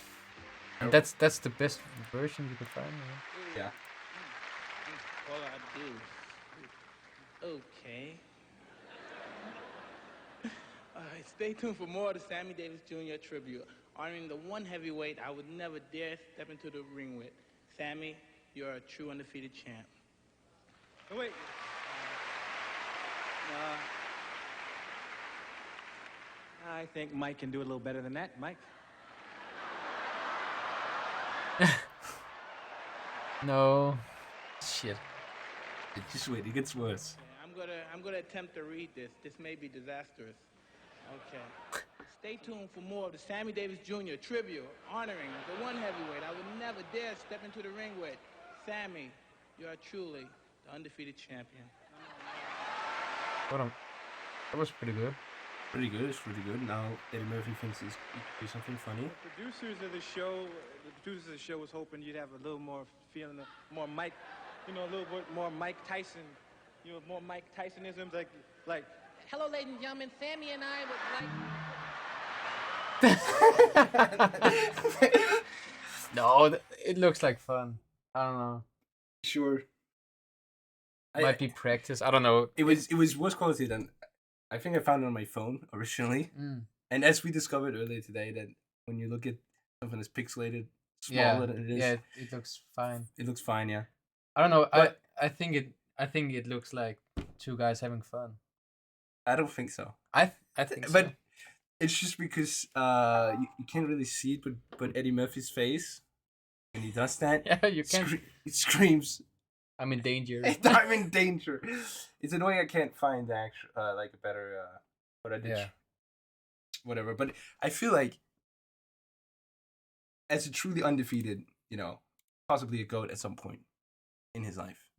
and that's the best version you could find. Yeah. All I do. Okay. Stay tuned for more of the Sammy Davis Jr. tribute, honoring the one heavyweight I would never dare step into the ring with. Sammy, you're a true undefeated champ. Oh, wait. I think Mike can do a little better than that. Mike? No. Shit. Just wait, it gets worse. I'm gonna attempt to read this. This may be disastrous. Okay. Stay tuned for more of the Sammy Davis Jr. tribute honoring the one heavyweight I would never dare step into the ring with. Sammy, you are truly the undefeated champion. Hold on. That was pretty good. Pretty good. It's pretty good. Now Eddie Murphy thinks he's do something funny. The producers of the show was hoping you'd have a little more feeling, more Mike, a little bit more Mike Tyson, more Mike Tysonisms, like. Hello, ladies and gentlemen. Sammy and I would like. No, it looks like fun. I don't know. Sure. Might be practice. I don't know. It was worse quality than I think I found it on my phone originally. And as we discovered earlier today, that when you look at something that's pixelated, smaller than it is. Yeah, it looks fine. It looks fine, yeah. I don't know. But I think it looks like two guys having fun. I don't think so. I think so. But it's just because you can't really see it, but Eddie Murphy's face when he does that, yeah, you can't. It screams, I'm in danger. I'm in danger. It's annoying I can't find the actual like a better footage. Yeah. Whatever. But I feel like as a truly undefeated, possibly a GOAT at some point in his life.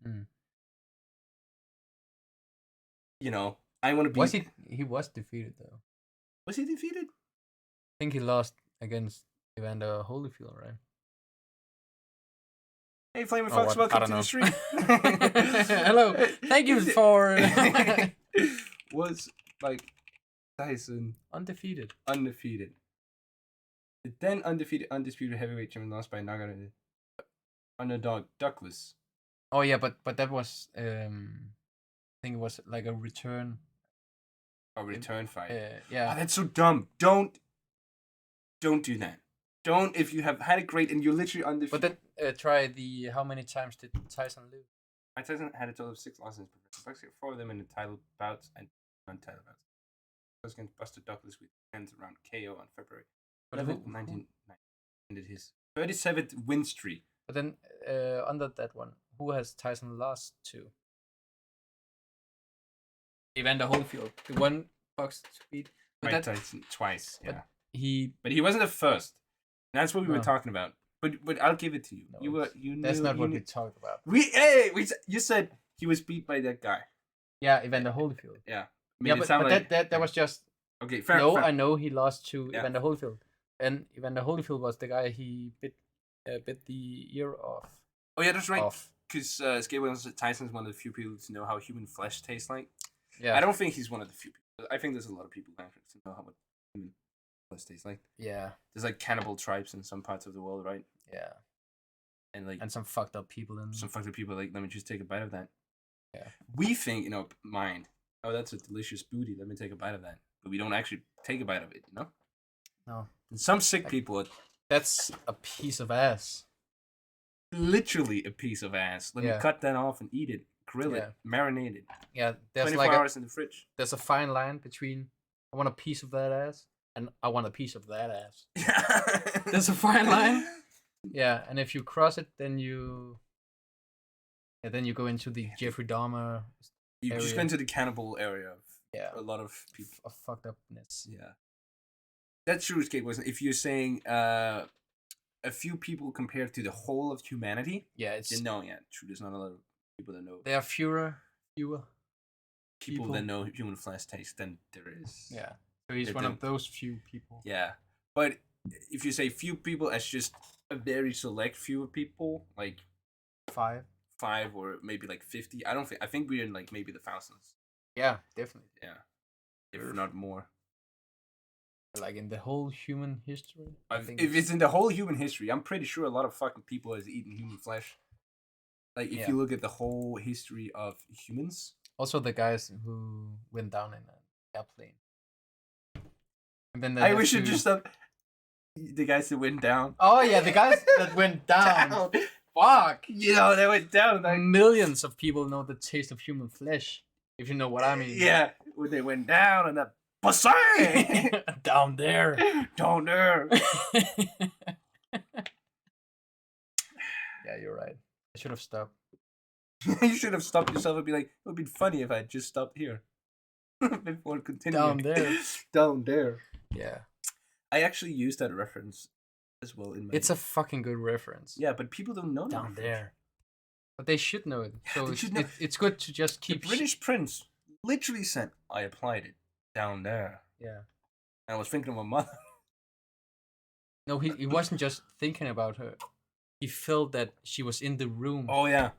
I want to be. Was he was defeated though? Was he defeated? I think he lost against Evander Holyfield, right? Hey, Flaming Fox, welcome to the stream. Hello, thank you for. Was like Tyson undefeated? The then undisputed heavyweight champion lost by knockout underdog Douglas. Oh yeah, but that was I think it was like a return. A return fight. Yeah. Oh, that's so dumb. Don't do that. Don't if you have had it great and you're literally undefeated. But then try the how many times did Tyson lose? Tyson had a total of 6 losses. Basically 4 of them in the title bouts and non-title bouts. He was against Buster Douglas with hands around KO on February 11th, 1990. Ended his 37th win streak. But then under that one, who has Tyson lost to? Evander Holyfield, the one box speed. Mike Tyson twice, yeah. But he wasn't the first. That's what we were talking about. But I'll give it to you. No, that's not what we talked about. You said he was beat by that guy. Yeah, Evander Holyfield. Yeah. But that was just. Okay, fair. No, I know he lost to Evander Holyfield, and Evander Holyfield was the guy he bit the ear off. Oh yeah, that's right. Because Tyson's one of the few people to know how human flesh tastes like. Yeah. I don't think he's one of the few people. I think there's a lot of people out there to know how what human flesh tastes like. Yeah. There's like cannibal tribes in some parts of the world, right? Yeah. And some fucked up people in. Some fucked up people like, let me just take a bite of that. Yeah. We think, mind. Oh, that's a delicious booty. Let me take a bite of that. But we don't actually take a bite of it, No. And some sick people. That's a piece of ass. Literally a piece of ass. Let me cut that off and eat it. Grill it. Marinate it. Yeah, there's 24 hours in the fridge. There's a fine line between I want a piece of that ass and I want a piece of that ass. There's a fine line. Yeah, and if you cross it, then you go into the Jeffrey Dahmer. You just go into the cannibal area of a lot of people. Of fucked upness. Yeah. That's true, Escape wasn't. If you're saying a few people compared to the whole of humanity, true. There's not a lot of people that know. There are fewer people that know human flesh taste than there is. Yeah. So he's one of those few people. Yeah. But if you say few people as just a very select few people, like 5 or maybe like 50, I think we're in like maybe the thousands. Yeah, definitely. Yeah. If not more. Like in the whole human history? I think if it's in the whole human history, I'm pretty sure a lot of fucking people has eaten human flesh. Like if you look at the whole history of humans. Also the guys who went down in an airplane. And then I wish it just the guys that went down. Oh yeah, the guys that went down. Fuck. They went down. Like, millions of people know the taste of human flesh. If you know what I mean. Yeah, when they went down and that pussy down there. Yeah, you're right. I should have stopped. You should have stopped yourself and be like, it would be funny if I had just stopped here before continuing. Down there. Down there. Yeah. I actually used that reference as well in my. It's a fucking good reference. Yeah, but people don't know that Down reference. there. But they should know it. Yeah, So they should know. it's good to just keep. The British prince literally said, "I applied it down there." Yeah. And I was thinking of my mother. No, he wasn't just thinking about her. He felt that she was in the room. Oh yeah.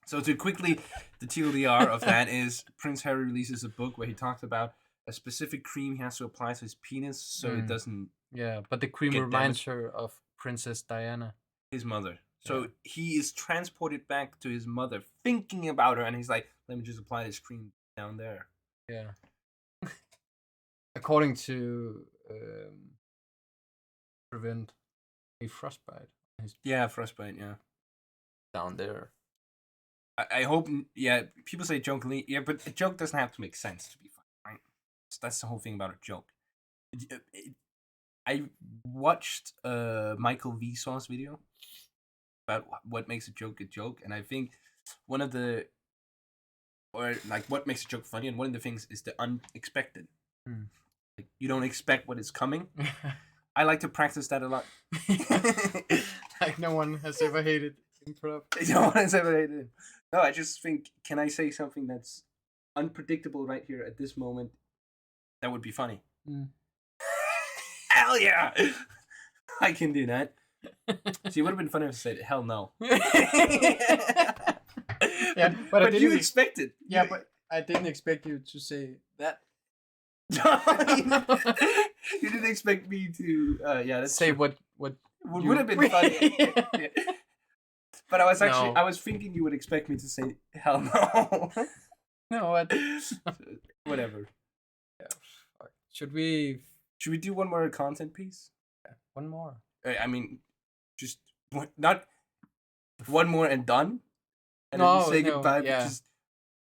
So to quickly, the TLDR of that is Prince Harry releases a book where he talks about a specific cream he has to apply to his penis so it doesn't. Yeah, but the cream get reminds her of Princess Diana. His mother. So he is transported back to his mother, thinking about her, and he's like, "Let me just apply this cream down there." Yeah. According to prevent a frostbite. Yeah, frostbite. Yeah. Down there. I hope. Yeah, people say joke. Yeah, but a joke doesn't have to make sense to be funny, right? So that's the whole thing about a joke. I watched Michael Vsauce video about what makes a joke, and I think one of the, or like what makes a joke funny, and one of the things is the unexpected. Like, you don't expect what is coming. I like to practice that a lot. Like no one has ever hated improv. No one has ever hated it. No, I just think, can I say something that's unpredictable right here at this moment? That would be funny. Hell yeah! I can do that. See, it would have been funny if I said, hell no. Yeah, but you expect it. Yeah, but I didn't expect you to say that. You didn't expect me to, yeah, that's say true. what would have been funny. Yeah. But I was actually, No. I was thinking you would expect me to say, hell no. No, what? Whatever. Yeah, fuck. Should we do one more content piece? one more? I mean, just not one more and done, and No, then say no, goodbye. yeah.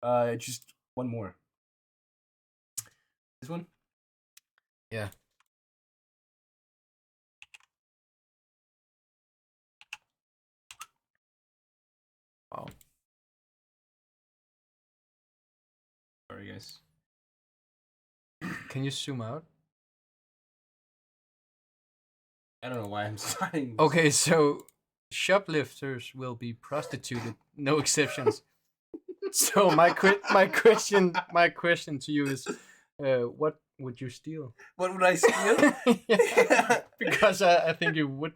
But just one more. This one. Yeah. Wow. Sorry, guys. Can you zoom out? I don't know why I'm starting. Okay, so shoplifters will be prostituted, no exceptions. So my question to you is, what would you steal? What would I steal? Yeah, because I think you want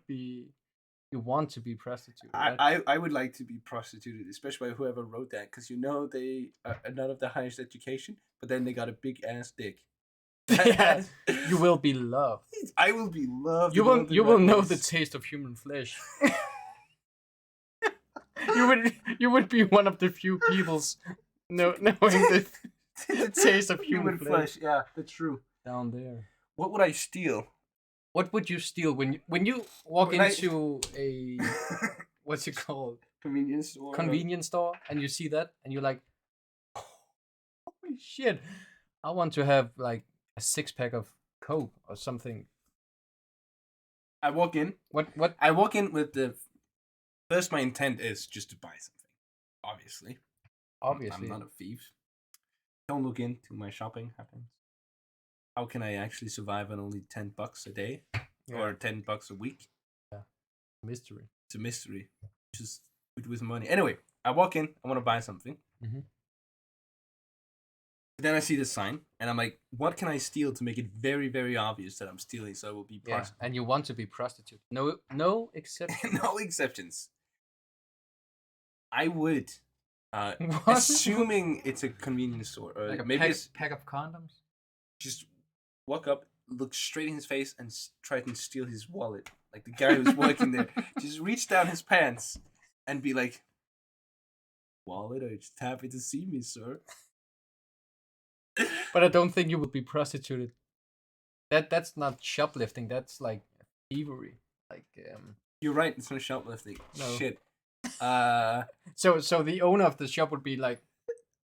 to be prostituted. Right? I would like to be prostituted, especially by whoever wrote that, because they are not of the highest education, but then they got a big ass dick. Yeah, you will be loved. I will be loved. You will know the taste of human flesh. you would be one of the few peoples knowing the taste of human flesh. Yeah, that's true. Down there. What would I steal? What would you steal when you walk into a what's it called? Convenience store. Convenience store, and you see that, and you're like, holy shit! I want to have like a 6-pack of Coke or something. I walk in. What? I walk in with the. First, my intent is just to buy something. Obviously. I'm not a thief. Don't look into my shopping habits. How can I actually survive on only $10 a day, or $10 a week? Yeah, mystery. It's a mystery. Just with money. Anyway, I walk in. I want to buy something. Mm-hmm. Then I see the sign, and I'm like, "What can I steal to make it very, very obvious that I'm stealing?" So I will be prostituted. And you want to be prostitute. No exceptions. No exceptions. I would, What? assuming it's a convenience store, or Like a maybe it's pack of condoms. just walk up, look straight in his face, and try to steal his wallet. Like the guy who's working there, just reach down his pants and be like, "Wallet, I'm just happy to see me, sir." But I don't think you would be prostituted. That's not shoplifting. That's like thievery. Like You're right. It's not shoplifting. No. Shit. So the owner of the shop would be like,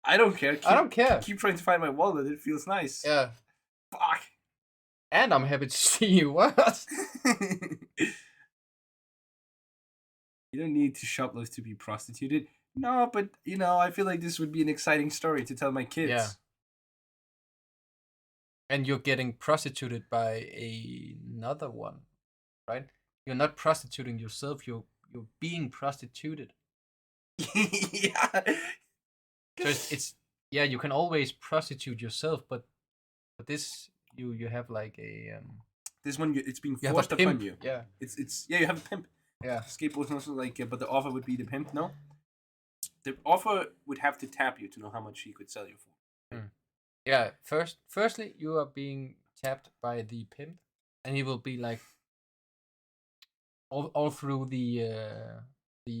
I don't care. I don't care. Keep trying to find my wallet. It feels nice. Yeah. Fuck. And I'm happy to see you. What? You don't need to shoplift to be prostituted. No, but I feel like this would be an exciting story to tell my kids. Yeah. And you're getting prostituted by another one, right? You're not prostituting yourself. You're being prostituted. Yeah. So it's yeah. You can always prostitute yourself, but this you have like a This one, it's being you have a forced upon pimp. you. Yeah. It's yeah, you have a pimp. Yeah. Skateboard's also like, but the offer would be the pimp. No, the offer would have to tap you to know how much he could sell you for. Yeah. Firstly, you are being tapped by the pimp, and he will be like all through the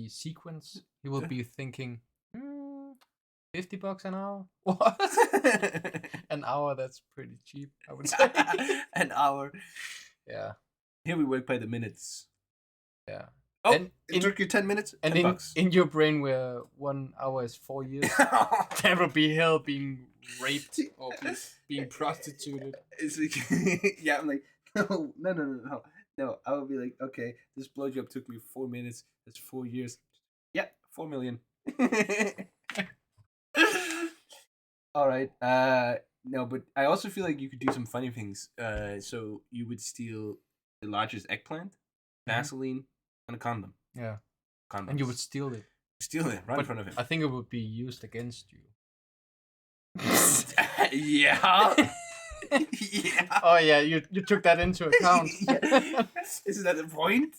sequence. He will be thinking, $50 an hour. What? An hour? That's pretty cheap, I would say. An hour. Yeah. Here we work by the minutes. Yeah. Oh, And it took you 10 minutes. And $10. in your brain, where 1 hour is 4 years, that will be hell being raped or being prostituted. It's like, yeah, I'm like, no. I would be like, okay, this blowjob took me 4 minutes. That's 4 years. Yeah, 4 million. All right. No, but I also feel like you could do some funny things. So you would steal the largest eggplant, Vaseline, and a condom. Yeah. Condoms. And you would steal it. Steal it right in front of him. I think it would be used against you. Yeah. Yeah. Oh yeah, you took that into account. Isn't that the point?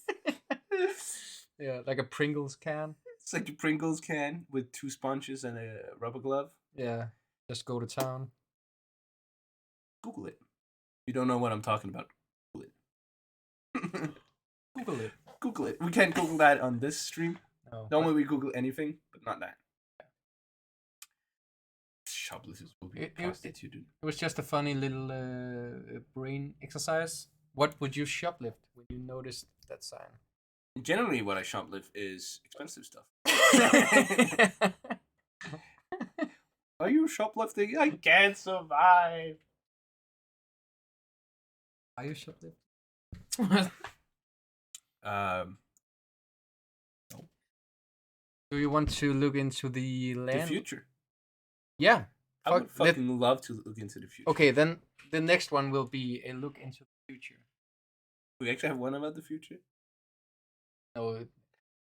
Yeah, like a Pringles can. It's like the Pringles can with 2 sponges and a rubber glove. Yeah, just go to town. Google it. You don't know what I'm talking about. Google it. Google it. Google it. We can't Google that on this stream. No, Normally we Google anything, but not that. Shoplifters will be prostituted. It was just a funny little brain exercise. What would you shoplift when you noticed that sign? Generally, what I shoplift is expensive stuff. Are you shoplifting? I can't survive. Are you shoplifting? No. Do you want to look into the land? The future. Yeah. I would fucking love to look into the future. Okay, then the next one will be a look into the future. We actually have one about the future? No,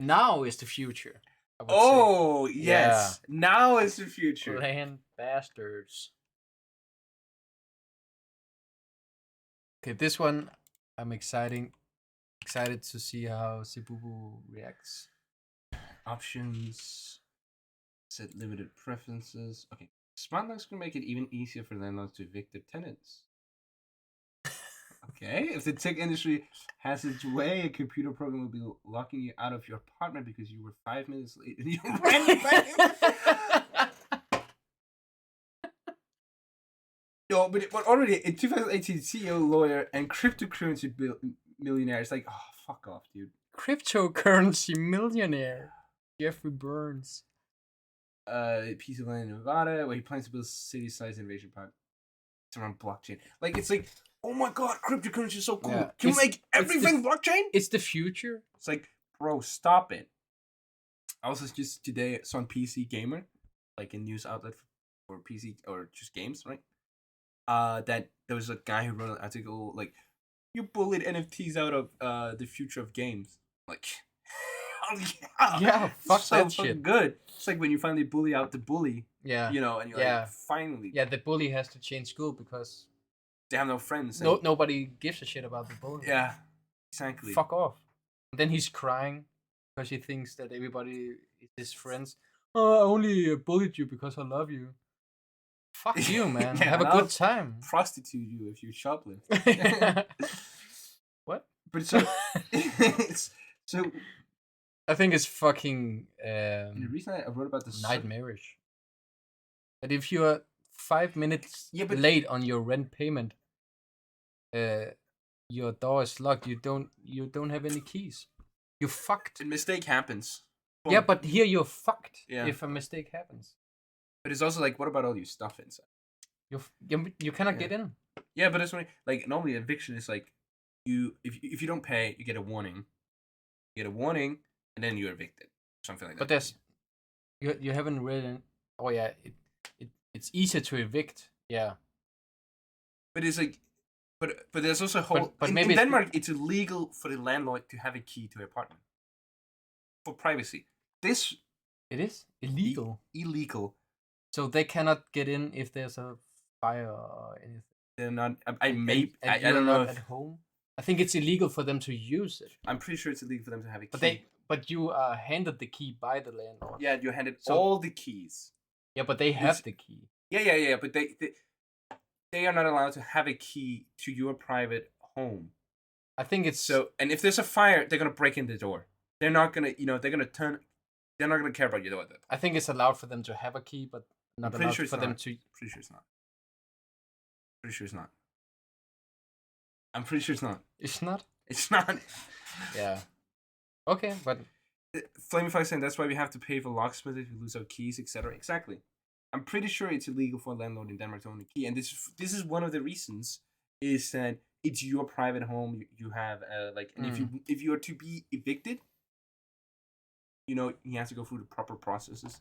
now is the future. I would Oh, say. yes. Yeah. Now is the future. Land bastards. Okay, this one I'm excited to see how Sebubu reacts. Options. Set limited preferences. Okay. Smart locks can make it even easier for landlords to evict their tenants. Okay. If the tech industry has its way, a computer program will be locking you out of your apartment because you were 5 minutes late and you ran back. Yo, but already in 2018, CEO, lawyer, and cryptocurrency millionaire. It's like, oh, fuck off, dude. Cryptocurrency millionaire Jeffrey Burns. A piece of land in Nevada where he plans to build a city-sized innovation park. It's around blockchain. Like, it's like, oh my god, cryptocurrency is so cool. Yeah. Can we make everything blockchain? It's the future. It's like, bro, stop it. I was just today saw on PC Gamer, like a news outlet for PC or just games, right? That there was a guy who wrote an article like, you bullied NFTs out of the future of games. Like, oh yeah, yeah, fuck so that shit. Good. It's like when you finally bully out the bully. Yeah, you know, and you're like, finally. Yeah, the bully has to change school because they have no friends. Nobody gives a shit about the bully. Yeah, exactly. Fuck off. And then he's crying because he thinks that everybody is his friends. Oh, I only bullied you because I love you. Fuck you, man. Yeah, have a good time. Prostitute you if you shoplift. What? But so, so I think it's fucking and the reason I wrote about this nightmarish. That if you're 5 minutes late on your rent payment, your door is locked. You don't have any keys. You're fucked. A mistake happens. Boom. Yeah, but here you're fucked if a mistake happens. But it's also like, what about all your stuff inside? You cannot get in. Yeah, but it's like normally eviction is like if you don't pay, you get a warning. You get a warning, and then you're evicted, something like that. But there's you haven't read it. Oh yeah, it's easier to evict. Yeah. But it's like, but there's also a whole. But in maybe Denmark, it's illegal for the landlord to have a key to an apartment for privacy. This it is illegal. illegal. So they cannot get in if there's a fire or anything. They're not. And I you're don't know. not at home. I think it's illegal for them to use it. I'm pretty sure it's illegal for them to have a key. But you are handed the key by the landlord. Yeah, you handed all the keys. Yeah, but they have the key. Yeah. But they are not allowed to have a key to your private home. I think it's so. And if there's a fire, they're gonna break in the door. They're not gonna, they're gonna turn. They're not gonna care about your door. I think it's allowed for them to have a key, but not allowed for them to. Pretty sure it's not. Pretty sure it's not. I'm pretty sure it's not. It's not. It's not. Yeah. Okay, but Flamify saying that's why we have to pay for locksmith if we lose our keys, etc. Exactly. I'm pretty sure it's illegal for a landlord in Denmark to own a key, and this is one of the reasons is that it's your private home. You have and if you are to be evicted, you have to go through the proper processes,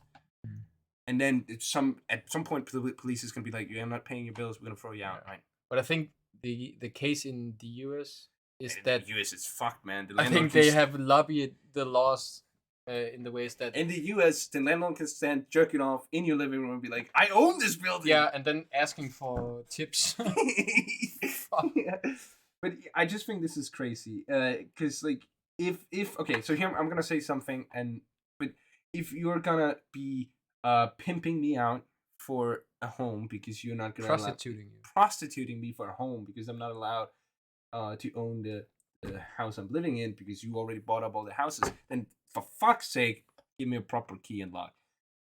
and then at some point the police is gonna be like, "I'm not paying your bills. We're gonna throw you out." Right. But I think the case in the US is that the US is fucked, man. I think they have lobbied the laws in the ways that in the US the landlord can stand jerking off in your living room and be like, "I own this building." Yeah, and then asking for tips. Yeah. But I just think this is crazy, because if okay, so here I'm gonna say something, but if you're gonna be pimping me out for a home because you're not gonna prostituting me for a home because I'm not allowed to own the house I'm living in because you already bought up all the houses, then for fuck's sake, give me a proper key and lock.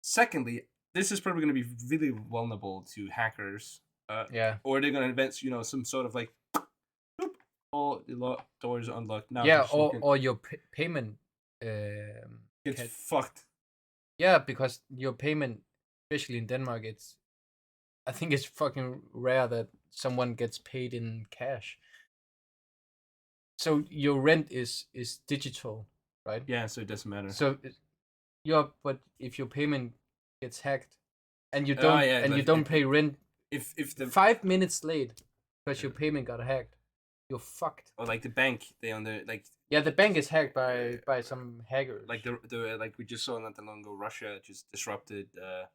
Secondly, this is probably going to be really vulnerable to hackers. Or they're going to invent, some sort of like, boop, all the doors are unlocked now. Yeah, or your payment gets fucked. Yeah, because your payment, especially in Denmark, I think it's fucking rare that someone gets paid in cash. So your rent is digital, right? Yeah, so it doesn't matter. So but if your payment gets hacked and you don't pay rent, if the 5 minutes late because your payment got hacked, you're fucked. Or like the bank, the bank is hacked by some hackers. Like the like we just saw not that long ago, Russia just disrupted a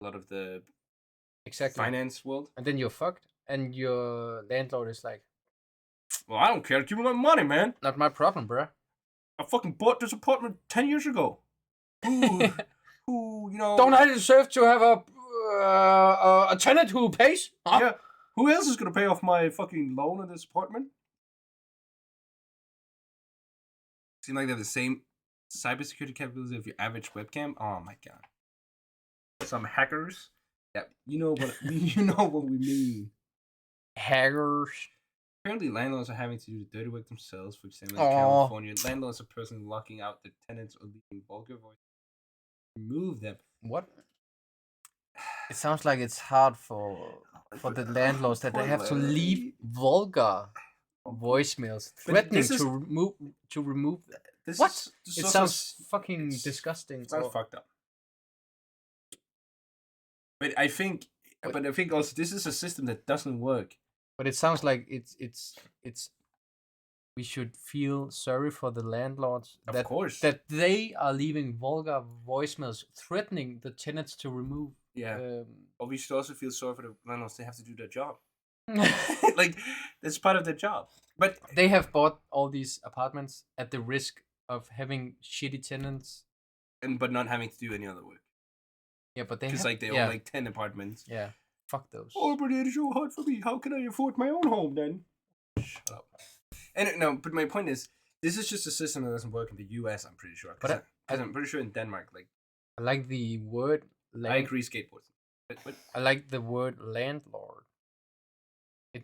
lot of the finance world, and then you're fucked, and your landlord is like, "Well, I don't care. Give me my money, man. Not my problem, bruh. I fucking bought this apartment 10 years ago. Who Don't I deserve to have a tenant who pays? Huh? Yeah. Who else is gonna pay off my fucking loan in this apartment?" Seem like they have the same cybersecurity capabilities of your average webcam. Oh my god. Some hackers. Yeah, you know what we mean. Hackers. Apparently, landlords are having to do the dirty work themselves. For example, in California, landlords are personally locking out the tenants or leaving vulgar voice. Remove them. What? It sounds like it's hard for the landlords that they have to leave vulgar voicemails threatening to remove them. What? It sounds fucking disgusting. It sounds fucked up. But I think also this is a system that doesn't work. But it sounds like it's we should feel sorry for the landlords that they are leaving vulgar voicemails threatening the tenants to remove. Yeah. But we should also feel sorry for the landlords. They have to do their job. Like that's part of their job. But they have bought all these apartments at the risk of having shitty tenants, but not having to do any other work. Yeah, but they own like 10 apartments. Yeah. Fuck those. Oh, but it's so hard for me. How can I afford my own home then? Shut up. And no, but my point is, this is just a system that doesn't work in the US, I'm pretty sure. Because I'm pretty sure in Denmark, I like the word. I agree, skateboards. But I like the word landlord.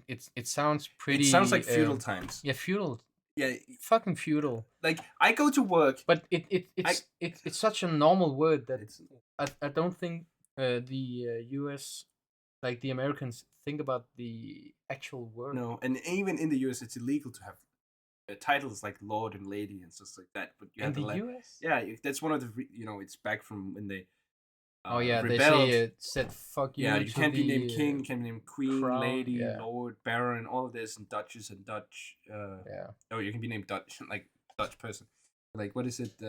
It sounds pretty. It sounds like feudal times. Yeah, feudal. Yeah, fucking feudal. Like I go to work, but it's such a normal word that I don't think the US. Like the Americans think about the actual word. No, and even in the US, it's illegal to have titles like Lord and Lady and stuff like that. But you in the US, yeah, that's one of the it's back from when they Oh yeah, they rebelled. say it said fuck you. Yeah, you to can't be named the, king, you can't be named queen, crown, lady, yeah. lord, baron, all of this, and duchess and Dutch. Yeah. Oh, you can be named Dutch, like Dutch person. Like what is it?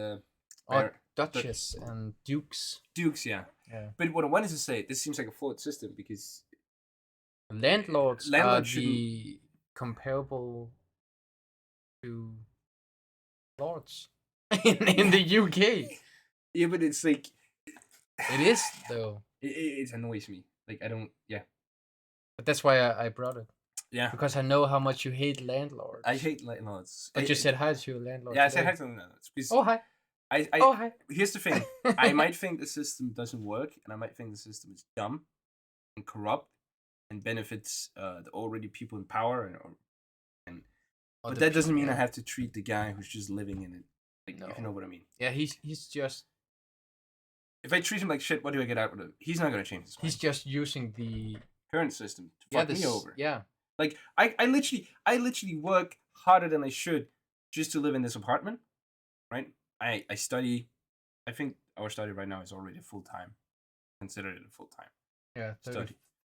Duchess and dukes. Dukes, yeah. Yeah. But what I wanted to say, this seems like a flawed system because Landlords landlords are shouldn't. the comparable to lords in the UK. Yeah, but it's like It is though. it annoys me. Like I don't. Yeah. But that's why I brought it. Yeah. Because I know how much you hate landlords. I hate landlords. But you said hi to a landlord. Yeah, I today. said hi to landlords. Because Oh hi. Oh hi. Here's the thing. I might think the system doesn't work, and I might think the system is dumb and corrupt and benefits the already people in power, but that doesn't mean I have to treat the guy who's just living in it. Like, if you know what I mean. Yeah, he's just. If I treat him like shit, what do I get out of it? He's not gonna change his mind. He's just using the current system to fuck me over. Yeah. Like I literally work harder than I should just to live in this apartment, right? I study. I think our study right now is already full time. Consider it a full time. Yeah,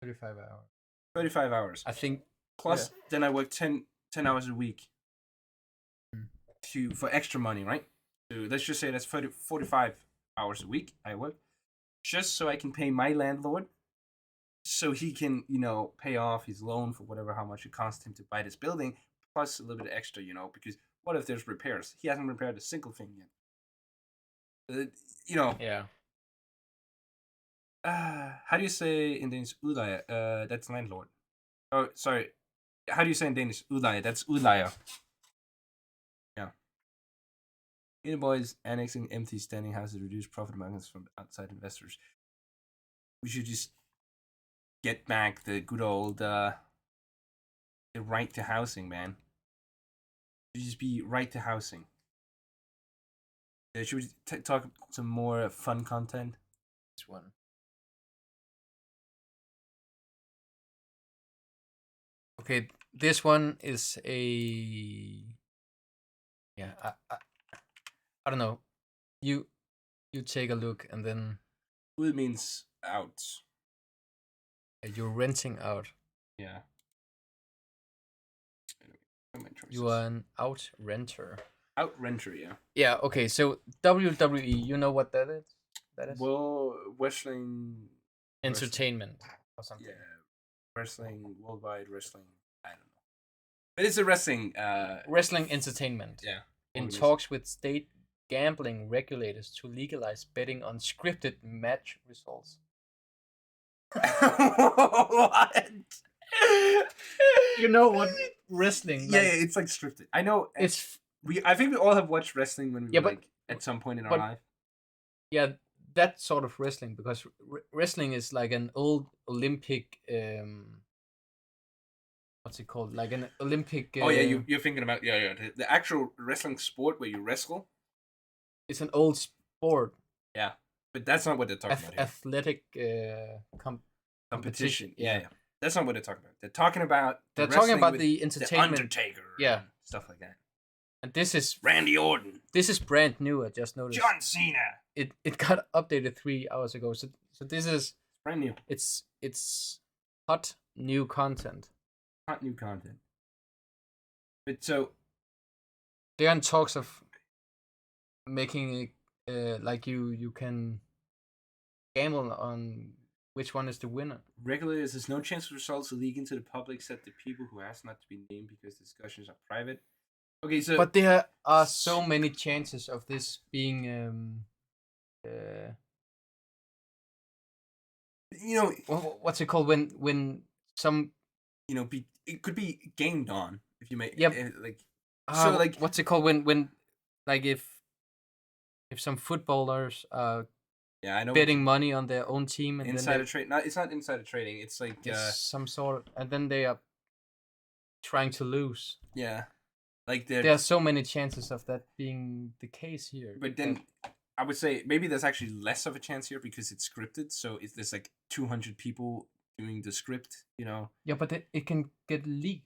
35 hours. 35 hours. I think. Plus, then I work 10 hours a week for extra money, right? So let's just say that's 45 hours a week I work, just so I can pay my landlord, so he can, pay off his loan for how much it cost him to buy this building, plus a little bit extra, because what if there's repairs? He hasn't repaired a single thing yet. Yeah. How do you say in Danish udlejer? That's landlord. Oh, sorry. How do you say in Danish udlejer? That's udlejer. Yeah. Inner boys annexing empty standing houses to reduce profit margins from outside investors. We should just get back the good old the right to housing, man. It should just be right to housing. Should we talk some more fun content? This one. Okay, this one is a. Yeah, I don't know. You take a look and then. It means out. You're renting out. Yeah. You are an out renter. Out renter, yeah. Yeah. Okay. So WWE, you know what that is? Well, wrestling. Entertainment or something. Yeah. Wrestling, worldwide wrestling. I don't know. But it's a wrestling. Wrestling entertainment. Yeah. In talks with state gambling regulators to legalize betting on scripted match results. What? You know what wrestling? Yeah, it's like scripted. I know. I think we all have watched wrestling when we were at some point in our life. Yeah, that sort of wrestling, because wrestling is like an old Olympic. What's it called? Like an Olympic. Oh yeah, you're thinking about the actual wrestling sport where you wrestle. It's an old sport. Yeah, but that's not what they're talking about here. Athletic competition. Yeah. That's not what they're talking about. They're talking about the entertainment, the Undertaker, yeah, stuff like that. And this is Randy Orton. This is brand new. I just noticed. John Cena. It got updated 3 hours ago. So this is brand new. It's hot new content. Hot new content. But so they're in talks of making it like you can gamble on which one is the winner. Regulators, there's no chance for results to leak into the public except the people who ask not to be named because discussions are private. Okay, so but there are so many chances of this being what's it called when some it could be gamed on if you make what's it called when like if some footballers are betting money on their own team and insider trade. It's not insider trading. It's like some sort of, and then they are trying to lose. Yeah, like there are so many chances of that being the case here. But then I would say maybe there's actually less of a chance here because it's scripted. So there's like 200 people doing the script. Yeah, but it can get leaked.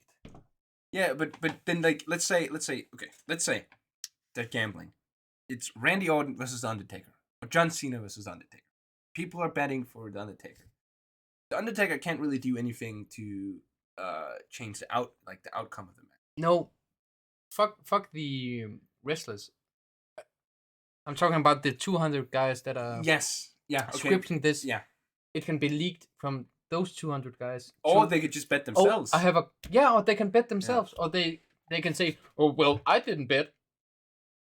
Yeah, but then like let's say they're gambling. It's Randy Orton versus The Undertaker. Or John Cena versus Undertaker. people are betting for the Undertaker. The Undertaker can't really do anything to change the outcome of the match. No, fuck the wrestlers. I'm talking about the 200 guys that are Yes. Yeah. Okay. scripting this. Yeah. It can be leaked from those 200 guys. Or to- they could just bet themselves. Oh, I have a or they can bet themselves, or they can say, oh well, I didn't bet.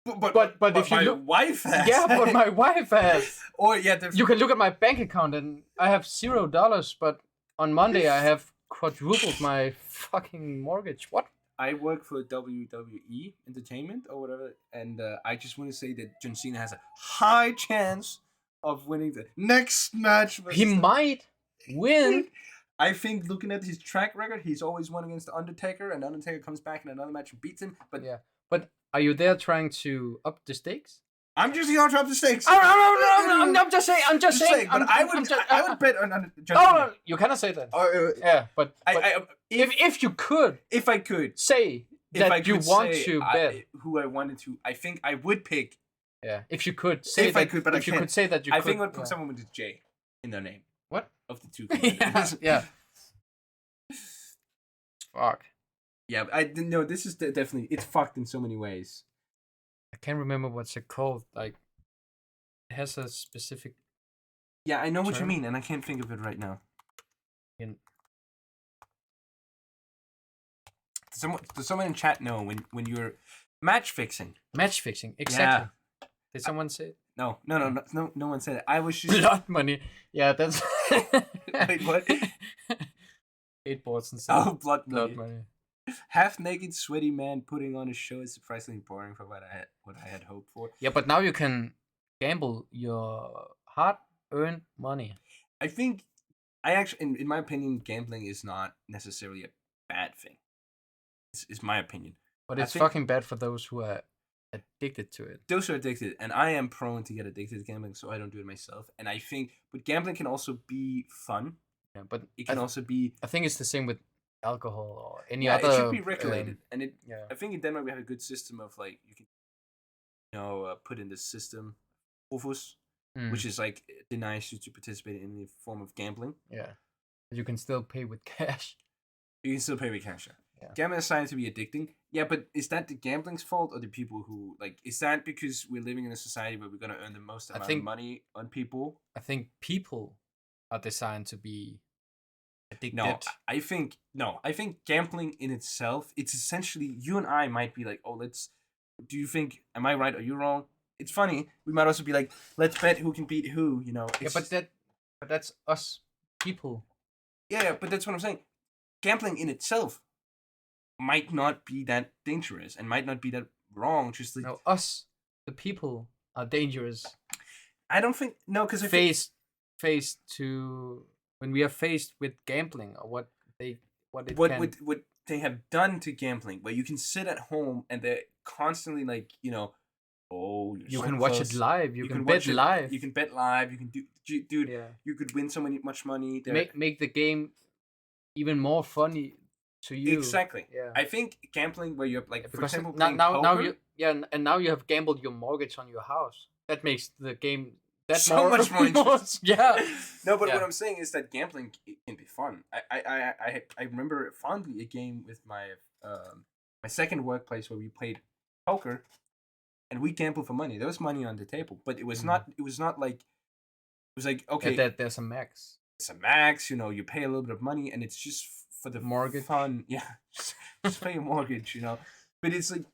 But if you my look, wife has. yeah, but my wife has. Or yeah, You can look at my bank account and I have $0, but on Monday I have quadrupled my fucking mortgage. What? I work for WWE Entertainment or whatever, and I just want to say that John Cena has a high chance of winning the next match. He might win. I think looking at his track record, he's always won against the Undertaker, and the Undertaker comes back in another match and beats him. But yeah, but are you there trying to up the stakes? I'm just here to up the stakes. I'm just saying. I'm just saying. But I would bet on John Oh, Cena. no, you cannot say that. Yeah, but if you could, if I could say that you want to bet who I wanted to, I think I would pick. Yeah, if you could say if that, I could, but if I you can't. could say that you I could. think I would put someone with a J in their name. What? Of the two. yeah. Fuck. Yeah, I didn't know. This is definitely it's fucked in so many ways. I can't remember what's it called. Like, it has a specific. Yeah, I know what you term. mean, and I can't think of it right now. Does someone in chat know when you're match fixing? Match fixing, exactly. Yeah. Did someone say it? No one said it. I was just blood money. Yeah, that's. Wait, what? 8 boards and stuff. Oh, blood money. Half naked, sweaty man putting on a show is surprisingly boring for what I had hoped for. Yeah, but now you can gamble your hard-earned money. I think, in my opinion, gambling is not necessarily a bad thing. It's my opinion. But it's fucking bad for those who are addicted to it. Those who are addicted, and I am prone to get addicted to gambling, so I don't do it myself. And I think, but gambling can also be fun. Yeah, but it can also be. I think it's the same with alcohol or any yeah, other. It should be regulated, and it. Yeah. I think in Denmark we have a good system of like you can, put in this system, Rufus, which is like denies you to participate in any form of gambling. Yeah, you can still pay with cash. You can still pay with cash. Yeah. Gambling is starting to be addicting. Yeah, but is that the gambling's fault or the people who like? Is that because we're living in a society where we're gonna earn the most amount of money on people? I think people are designed to be addicted. No, I think gambling in itself, it's essentially you and I might be like, oh, do you think, am I right or you wrong? It's funny. We might also be like, let's bet who can beat who, you know. Yeah, but that's us people. Yeah, but that's what I'm saying. Gambling in itself might not be that dangerous and might not be that wrong. Just like us, the people, are dangerous. I don't think because faced to when we are faced with gambling or what they you can watch it live. You can bet live. You can bet live. You can dude. Yeah. You could win so much money. Make the game even more funny to you. Exactly. Yeah. I think gambling where you're like, for example, now you have gambled your mortgage on your house. That makes the game much more interesting. Yeah. No, but what I'm saying is that gambling can be fun. I remember fondly a game with my my second workplace where we played poker, and we gambled for money. There was money on the table, but it was not. It was not like. It was like okay. There's a max. It's a max. You pay a little bit of money, and it's just for the mortgage fun. Yeah, just pay your mortgage. But it's like.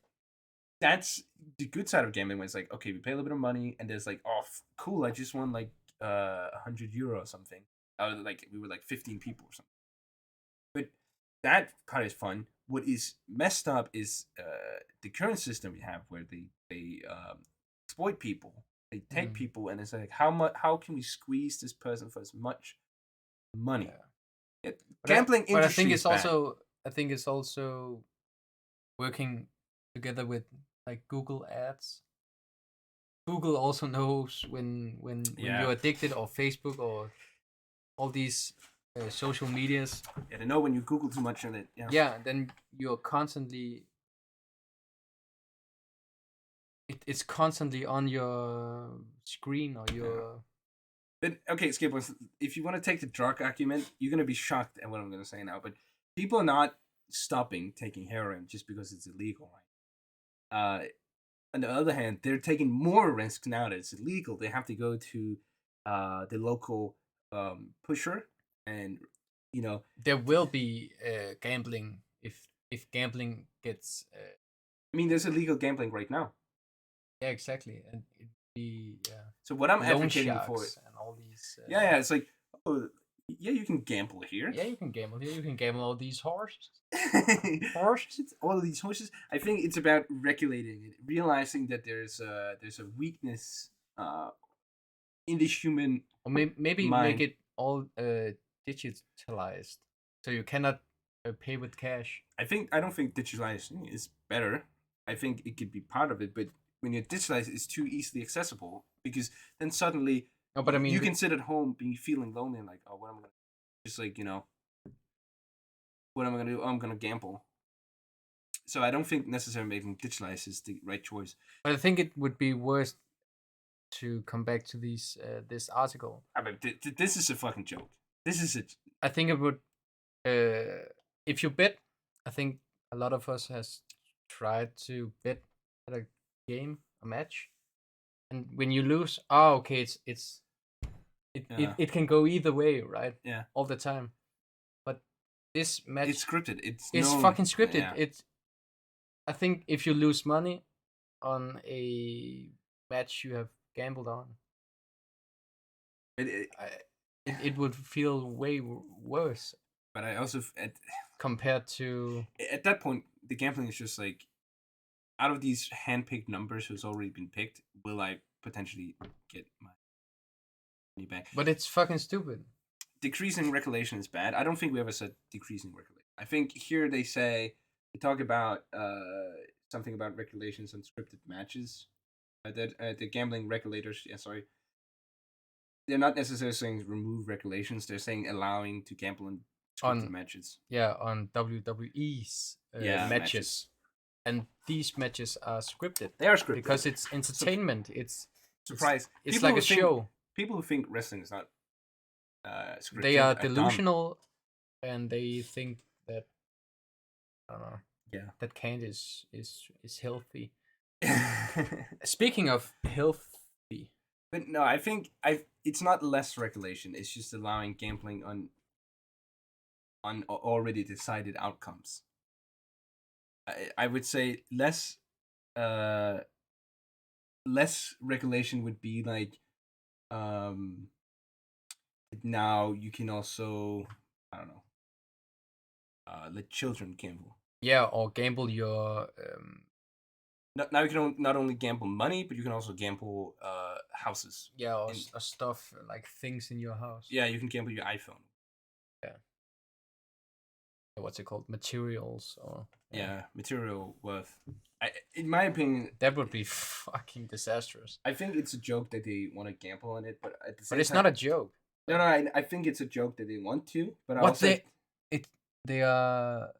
That's the good side of gambling when it's like, okay, we pay a little bit of money and there's like, oh, cool, I just won like €100 or something. Like we were like 15 people or something. But that part is fun. What is messed up is the current system we have where they exploit people. They take people and it's like, how can we squeeze this person for as much money? Yeah. Gambling industry. But I think it's also working together with like Google ads. Google also knows when you're addicted, or Facebook, or all these social medias. Yeah, they know when you Google too much on it. Yeah. Yeah, then you're constantly. It's constantly on your screen or your But okay, Skip, if you want to take the drug argument, you're gonna be shocked at what I'm gonna say now. But people are not stopping taking heroin just because it's illegal, right? On the other hand, they're taking more risks now that it's illegal. They have to go to the local pusher, and there will be gambling if gambling gets. I mean, there's illegal gambling right now. Yeah, exactly, and it'd be So what I'm loan advocating for, sharks and all these. yeah, it's like, oh, yeah, you can gamble here. Yeah, you can gamble here. You can gamble all these horses. All of these horses. I think it's about regulating it, realizing that there's a weakness in the human. Or maybe mind. make it all digitalized, so you cannot pay with cash. I don't think digitalizing is better. I think it could be part of it, but when you digitalize, it's too easily accessible because then suddenly, No, but I mean, you can sit at home being feeling lonely and like, oh, what am I gonna? Just like what am I gonna do? Oh, I'm gonna gamble. So I don't think necessarily making digitalize is the right choice. But I think it would be worse to come back to this article. I mean, this is a fucking joke. This is it. I think it would. If you bet, I think a lot of us has tried to bet at a game, a match, and when you lose, okay, it can go either way, right? Yeah. All the time. But this match, It's scripted. It's fucking scripted. Yeah. I think if you lose money on a match you have gambled on, it would feel way worse. But I also compared to at that point, the gambling is just like, out of these handpicked numbers who's already been picked, will I potentially get my money back? But it's fucking stupid. Decreasing regulation is bad. I don't think we ever said decreasing regulation. I think here they talk about something about regulations on scripted matches. That the gambling regulators, they're not necessarily saying remove regulations. They're saying allowing to gamble in scripted matches. Yeah, on WWE's matches. And these matches are scripted. They are scripted because it's entertainment. It's surprise. It's like a show. People who think wrestling is not scripted, they are delusional, and they think that I don't know. Yeah, that Kant is healthy. Speaking of healthy, but no, I think it's not less regulation. It's just allowing gambling on already decided outcomes. I would say less regulation would be like now you can also, I don't know, let children gamble. Yeah, or gamble your now you can not only gamble money, but you can also gamble houses. Yeah, or stuff like things in your house. Yeah, you can gamble your iPhone. Yeah. What's it called? Materials or yeah, material worth. In my opinion, that would be fucking disastrous. I think it's a joke that they want to gamble on it, but at the same but it's time, not a joke. No, I think it's a joke that they want to, but what they are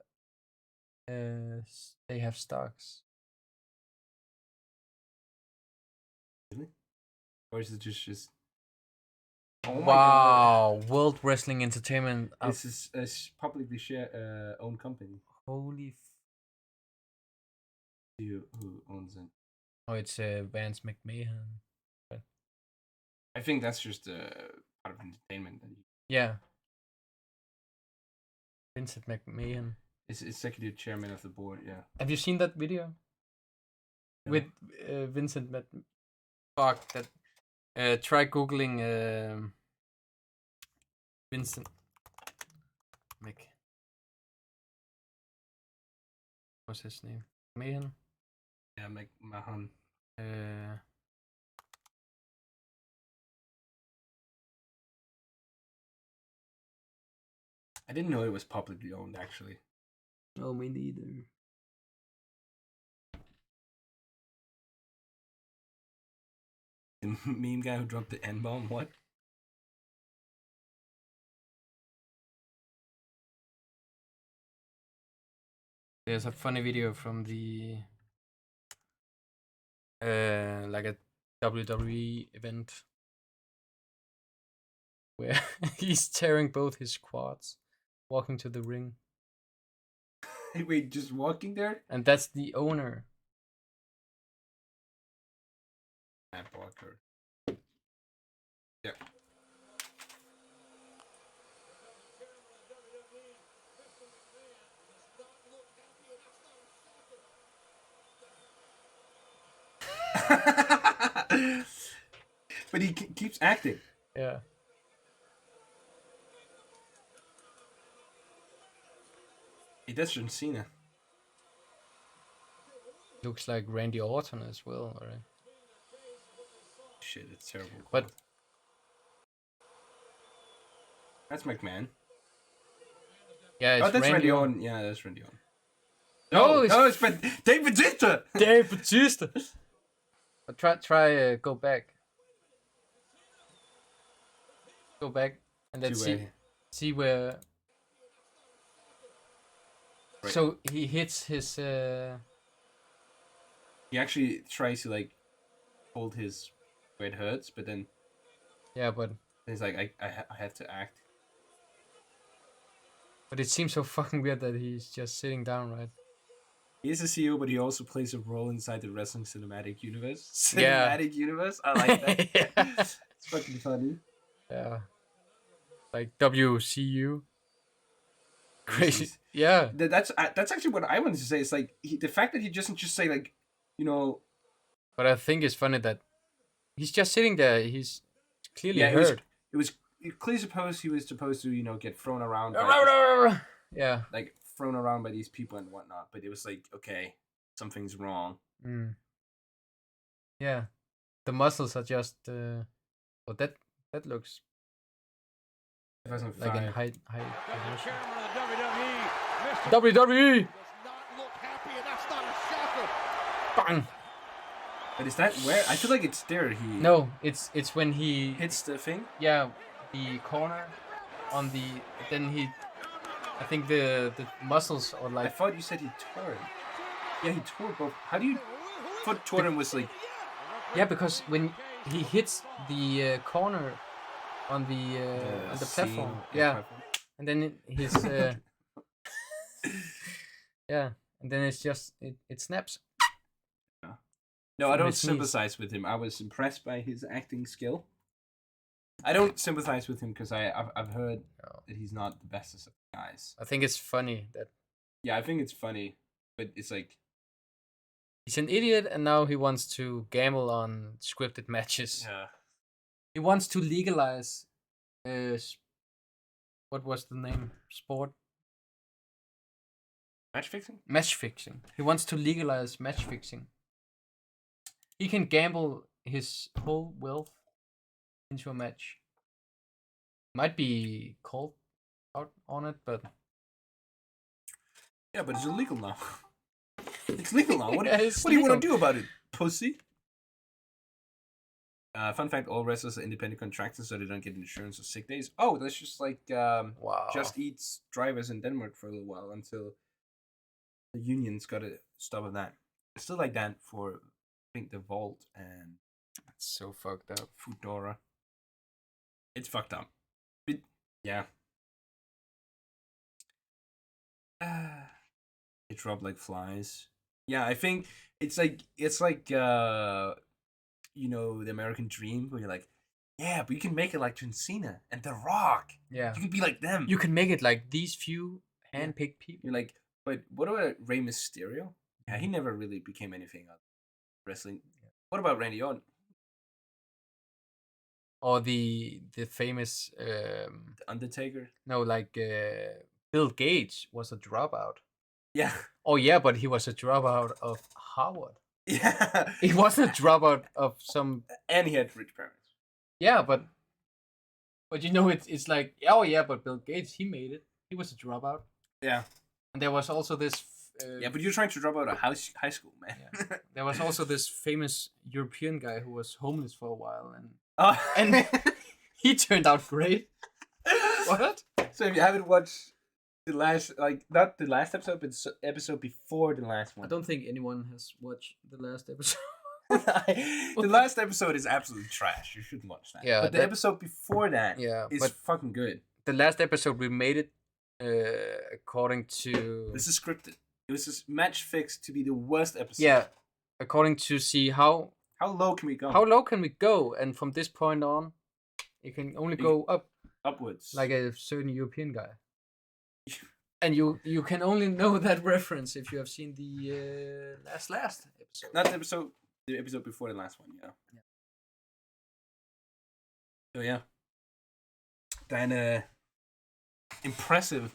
they have stocks. Really? Or is it just? Oh my wow! God. World Wrestling Entertainment. This is a publicly owned company. Holy. Who owns it? Oh, it's Vance McMahon. I think that's just part of entertainment. Yeah. Vincent McMahon. Is executive chairman of the board. Yeah. Have you seen that video? No. With Vincent Fuck that. Try googling Vincent Mc. What's his name? Mahan. Yeah, Mahan. I didn't know it was publicly owned, actually. Oh, me neither. The meme guy who dropped the N-bomb, what? There's a funny video from the like a WWE event where he's tearing both his quads, walking to the ring. Wait, just walking there? And that's the owner. Walker. Yeah. But he keeps acting. Yeah. He does John Cena. Looks like Randy Orton as well, right? Shit, it's terrible. But that's McMahon. Yeah, it's that's Randy Orton. Yeah, that's Randy Orton. No, it's Dave Bautista. Dave Bautista. But try go back. Go back and then see where. Right. So he hits his. He actually tries to like hold his where it hurts, but then. Yeah, but he's like, I have to act. But it seems so fucking weird that he's just sitting down, right? He is a CEO, but he also plays a role inside the wrestling cinematic universe. Cinematic universe? I like that. Yeah. It's fucking funny. Yeah. Like WCU. Crazy. Yeah. That's actually what I wanted to say. It's like the fact that he doesn't just say like, you know. But I think it's funny that he's just sitting there. He's clearly hurt. It was clearly supposed he was supposed to, you know, get thrown around. Yeah. Like thrown around by these people and whatnot. But it was like, okay, something's wrong. Mm. Yeah. The muscles are just. Well, that looks. Like in high WWE. Bang. But is that where? I feel like it's there. No, it's when he hits the thing. Yeah, the corner on the. Then he, I think the muscles are like. I thought you said he tore it. Yeah, he tore both. How do you? I thought tore him was like. Yeah, because when he hits the corner on the platform, yeah, and then his yeah, and then it's just it snaps. No, I don't sympathize with him. I was impressed by his acting skill. I don't sympathize with him because I've heard that he's not the bestest of guys. I think it's funny that. Yeah, I think it's funny, but it's like. He's an idiot, and now he wants to gamble on scripted matches. Yeah. He wants to legalize. What was the name? Sport. Match fixing. Match fixing. He wants to legalize match fixing. He can gamble his whole wealth into a match. Might be called out on it, but yeah, but it's illegal now. It's legal now. What Yeah, do you want to do about it, pussy? Fun fact: all wrestlers are independent contractors, so they don't get insurance or sick days. Oh, that's just like wow. Just Eat's drivers in Denmark for a little while until the unions got to stop that. It's still like that for. I think the Vault and it's so fucked up. Foodora. It's fucked up. But yeah. They drop like flies. Yeah, I think it's like you know, the American dream where you're like, yeah, but you can make it like John Cena and The Rock. Yeah. You can be like them. You can make it like these few handpicked people. You're like, but what about Rey Mysterio? Yeah, he never really became anything else. Wrestling. What about Randy Orton? Or the famous The Undertaker? No, like Bill Gates was a dropout. Yeah. Oh yeah, but he was a dropout of Harvard. Yeah. He wasn't a dropout of some. And he had rich parents. Yeah, but you know it's like, oh yeah, but Bill Gates, he made it. He was a dropout. Yeah. And there was also this. Yeah, but you're trying to drop out of high school, man. Yeah. There was also this famous European guy who was homeless for a while, and and he turned out great. What? So if you haven't watched the last, like not the last episode, but episode before the last one. I don't think anyone has watched the last episode. The last episode is absolute trash. You shouldn't watch that. Yeah, but the episode before that is but fucking good. the last episode we made it according to This is scripted. It was just match fixed to be the worst episode. yeah, according to see how low can we go? How low can we go? And from this point on, it can only go upwards, like a certain European guy. And you can only know that reference if you have seen the last episode. Not the episode before the last one. Yeah. So yeah, then impressive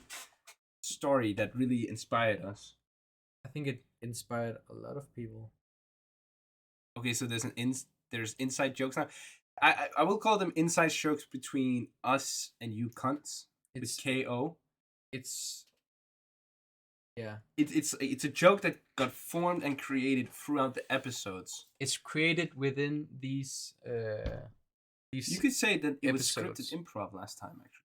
story that really inspired us. I think it inspired a lot of people. Okay, so there's inside jokes now. I will call them inside jokes between us and you cunts. It's KO. It's a joke that got formed and created throughout the episodes. It's created within these. You could say that it was episodes. scripted improv last time, actually.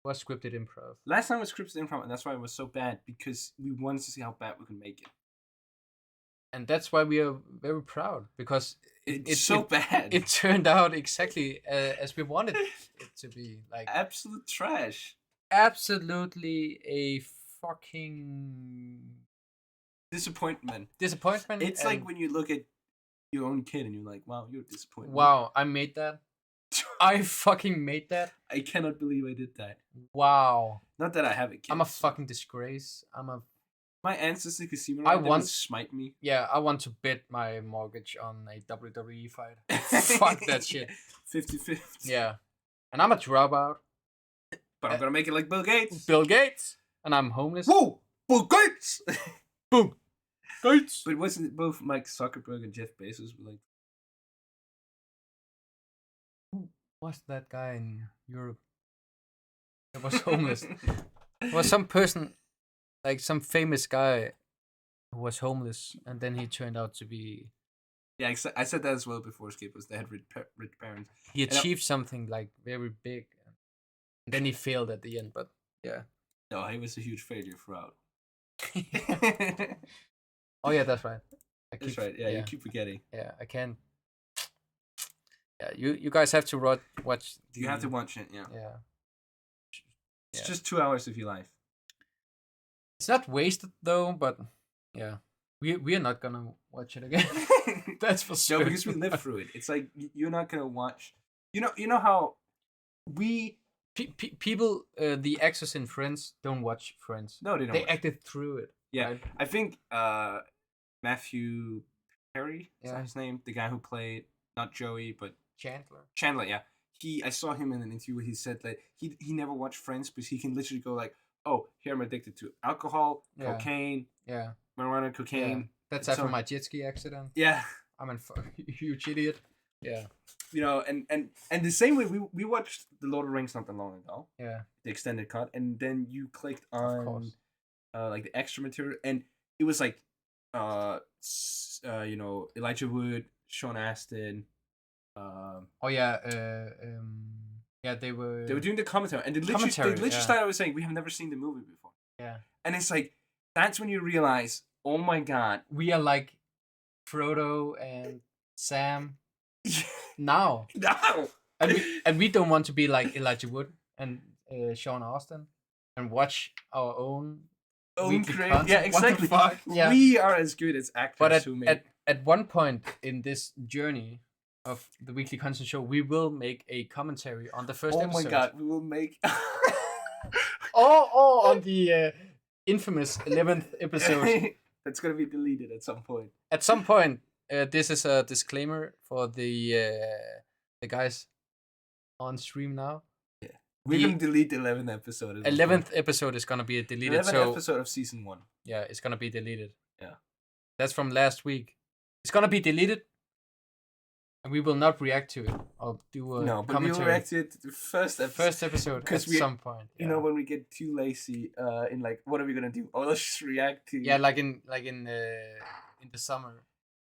Was scripted improv. Last time was scripted improv, and that's why it was so bad, because we wanted to see how bad we could make it. And that's why we are very proud, because it's so bad. It turned out exactly as we wanted it to be. Like absolute trash. Absolutely a fucking disappointment. Disappointment. It's like when you look at your own kid and you're like, "Wow, you're disappointed." Wow, I made that. I fucking made that. I cannot believe I did that. Wow. Not that I have a kid. I'm a fucking disgrace. My ancestors could see me. I want smite me. Yeah, I want to bet my mortgage on a WWE fight. Fuck that shit. 50-50. Yeah, and I'm a dropout. But I'm gonna make it like Bill Gates. Bill Gates, and I'm homeless. Whoa, Bill Gates. Boom, Gates. But wasn't it both Mike Zuckerberg and Jeff Bezos were like? Who was that guy in Europe that was homeless? It was some person. Like some famous guy who was homeless, and then he turned out to be. Yeah, I said that as well before Escapers. They had rich parents. He achieved something like very big, and then he failed at the end. But yeah. No, he was a huge failure throughout. Oh yeah, that's right. That's right. Yeah, you keep forgetting. Yeah, I can. Yeah, you guys have to watch. You have to watch it. Yeah. Yeah. It's just 2 hours of your life. It's not wasted though, but yeah, we are not gonna watch it again. That's for sure. No, because we lived through it. It's like you're not gonna watch. You know how we people the actors in Friends don't watch Friends. No, they don't. They acted through it. Yeah, right? I think Matthew Perry is that his name, the guy who played not Joey but Chandler. Yeah, I saw him in an interview where he said that he never watched Friends because he can literally go like, oh, here I'm addicted to alcohol, cocaine, marijuana, cocaine. Yeah. That's after my jet ski accident. Yeah. I'm a huge idiot. Yeah. You know, and the same way we watched The Lord of the Rings not that long ago. Yeah. The extended cut, and then you clicked on like the extra material, and it was like you know, Elijah Wood, Sean Astin. Yeah, they were doing the commentary, and they literally started with saying, "We have never seen the movie before." Yeah, and it's like that's when you realize, oh my god, we are like Frodo and Sam now. And we don't want to be like Elijah Wood and Sean Astin and watch our own content. Yeah, exactly. Yeah. We are as good as actors but at one point in this journey of the weekly content show, we will make a commentary on the first episode. Oh my god, we will make on the infamous 11th episode. That's gonna be deleted at some point. At some point, this is a disclaimer for the guys on stream now. Yeah, we're gonna delete the 11th episode. 11th episode is gonna be deleted. 11th episode of season 1. Yeah, it's gonna be deleted. Yeah, that's from last week. It's gonna be deleted. And we will not react to it. I'll do a but commentary. we will react to it the first episode. At some point. You know, when we get too lazy, in like, what are we gonna do? Oh, let's just react to. Yeah, like in the summer.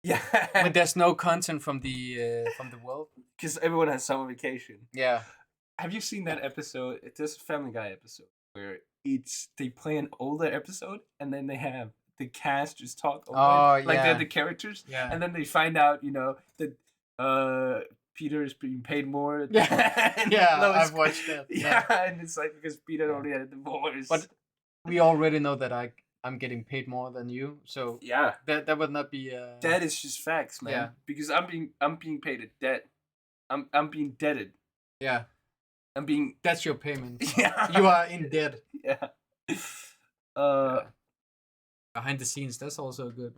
Yeah. When there's no content from the world. Because everyone has summer vacation. Yeah. Have you seen that episode? There's a Family Guy episode where they play an older episode and then they have the cast just talk over Oh, it, like yeah. they're the characters, Yeah. and then they find out, that Peter is being paid more. Yeah, and yeah, Lois- I've watched that. Yeah, and it's like because Peter already had a divorce. But we already know that I'm getting paid more than you, so yeah, that would not be. that is just facts, man. Yeah. Because I'm being paid a debt. I'm being debted. Yeah, I'm being. that's your payment. Yeah. You are in debt. Yeah. Behind the scenes, that's also a good.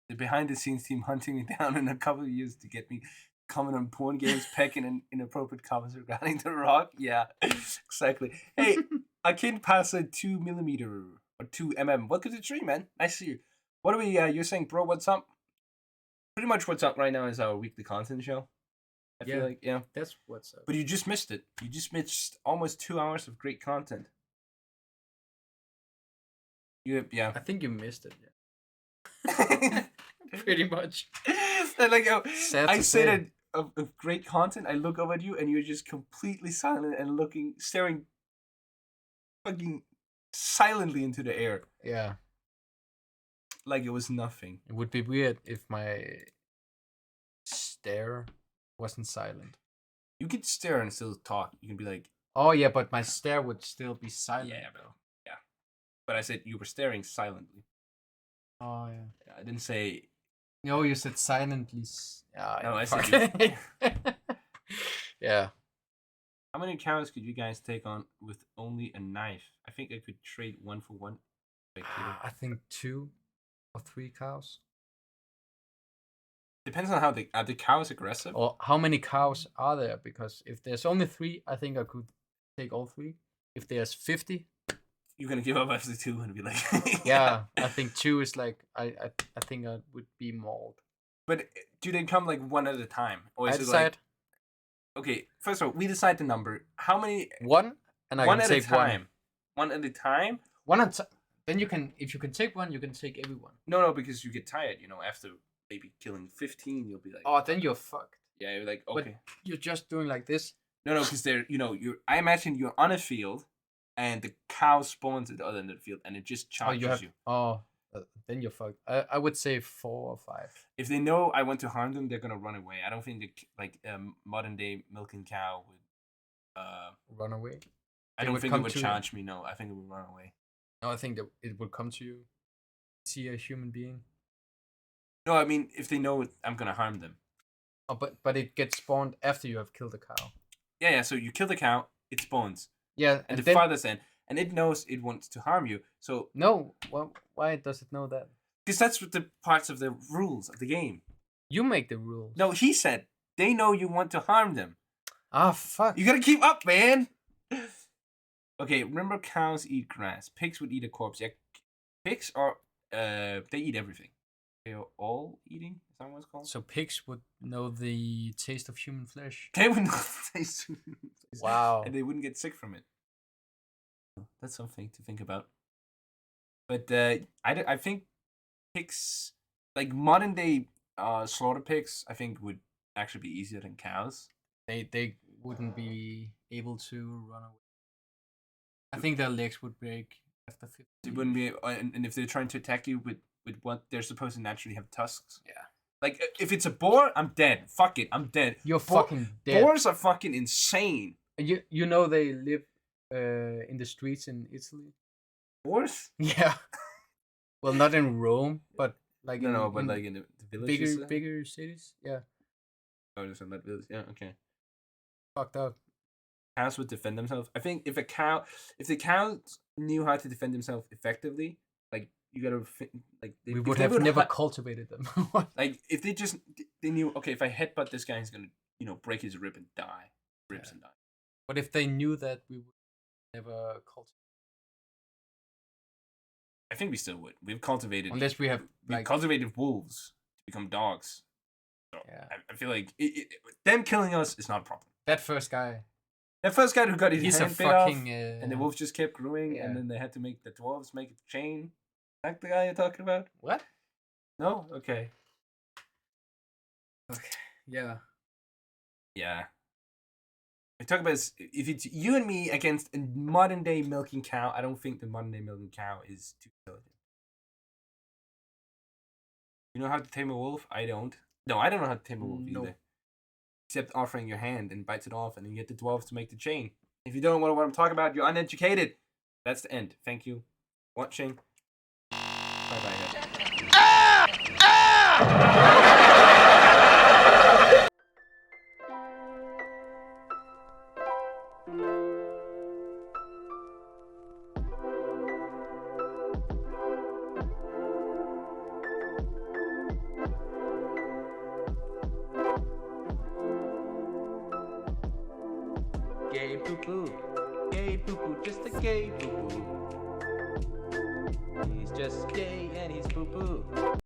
The behind the scenes team hunting me down in a couple of years to get me comment on porn games, pecking and inappropriate comments regarding The Rock. Yeah, exactly. Hey, I can't pass a 2mm or 2mm. Welcome to the stream, man. Nice to see you. What are we? You're saying, bro? What's up? Pretty much what's up right now is our weekly content show. I feel like, yeah. That's what's up. But you just missed it. You just missed almost 2 hours of great content. Yeah. I think you missed it. Yeah. Pretty much. Like, Sad I to say say. that of great content. I look over at you, and you're just completely silent and staring, fucking silently into the air, Yeah. like it was nothing. It would be weird if my stare wasn't silent. You could stare and still talk. You can be like, Oh yeah, but my stare would still be silent. yeah, bro. Yeah. But I said you were staring silently. Oh yeah. Yeah, I didn't say. No, you said silently. Yeah. No, I fuck. said. Yeah. How many cows could you guys take on with only a knife? I think I could trade 1 for 1. I think 2 or 3 cows. Depends on how are the cows aggressive. Or how many cows are there? Because if there's only 3, I think I could take all 3. If there's 50, You're gonna give up after 2 and be like, yeah, I think 2 is like I think I would be mauled. But do they come like one at a time, or I is it decide like? Okay, first of all, we decide the number. How many? 1, and I One can at a take time. One at a time. One at then you can, if you can take 1, you can take everyone. No, because you get tired. After maybe killing 15, you'll be like, Oh, then you're fucked. yeah, you're like, But okay. you're just doing like this. No, because they're, I imagine you're on a field, and the cow spawns at the other end of the field, and it just charges you. Oh, then you're fucked. I would say 4 or 5. If they know I want to harm them, they're gonna run away. I don't think modern day milking cow would Run away. I They don't would think it come would to you. charge me. No, I think it would run away. No, I think that it would come to you. See a human being. No, I mean if they know I'm gonna harm them. Oh, but it gets spawned after you have killed the cow. Yeah. So you kill the cow, it spawns, Yeah, and the then, farthest end, and it knows it wants to harm you. So no, well, why does it know that? because that's what the parts of the rules of the game. You make the rules. No, he said they know you want to harm them. Ah, fuck. You gotta keep up, man. Okay, remember cows eat grass. Pigs would eat a corpse. Yeah, pigs are they eat everything. They are all eating. Is that what it's called? So pigs would know the taste of human flesh. They would not taste. Wow. And they wouldn't get sick from it. That's something to think about. But I think pigs, like modern day slaughter pigs, I think would actually be easier than cows. They wouldn't be able to run away. I think their legs would break after 50. They wouldn't be, and if they're trying to attack you with what they're supposed to naturally have tusks. Yeah. Like if it's a boar, I'm dead. Fuck it, I'm dead. You're fucking dead. Boars are fucking insane. You know they live in the streets in Italy. Boars? Yeah. Well, not in Rome, but like No, in, but in like in the villages. bigger cities. Yeah. Oh, just in that village. Yeah, okay. Fucked up. Cows would defend themselves. I think if the cow knew how to defend themselves effectively, like you gotta like We would have never cultivated them. Like if they knew, okay, if I headbutt this guy, he's gonna break his rib and die, and die. But if they knew that, we would never cultivate. I think we still would. We've cultivated. Unless we have we've cultivated wolves to become dogs. So Yeah. I feel like them killing us is not a problem. That first guy. That first guy who got his He's a hand bit off, fucking. and the wolves just kept growing, yeah. and then they had to make the dwarves make a chain. Is that the guy you're talking about? What? No? Okay. Okay. Yeah. Yeah. I talk about if it's you and me against a modern day milking cow. I don't think the modern day milking cow is too intelligent. You know how to tame a wolf? I don't. No, I don't know how to tame a wolf Nope. either. Except offering your hand and bites it off, and then you get the dwarves to make the chain. If you don't know what I'm talking about, you're uneducated. That's the end. Thank you. Watching. Bye bye. Gay poo poo. Gay poo poo. Just a gay poo poo. He's just gay and he's poo poo.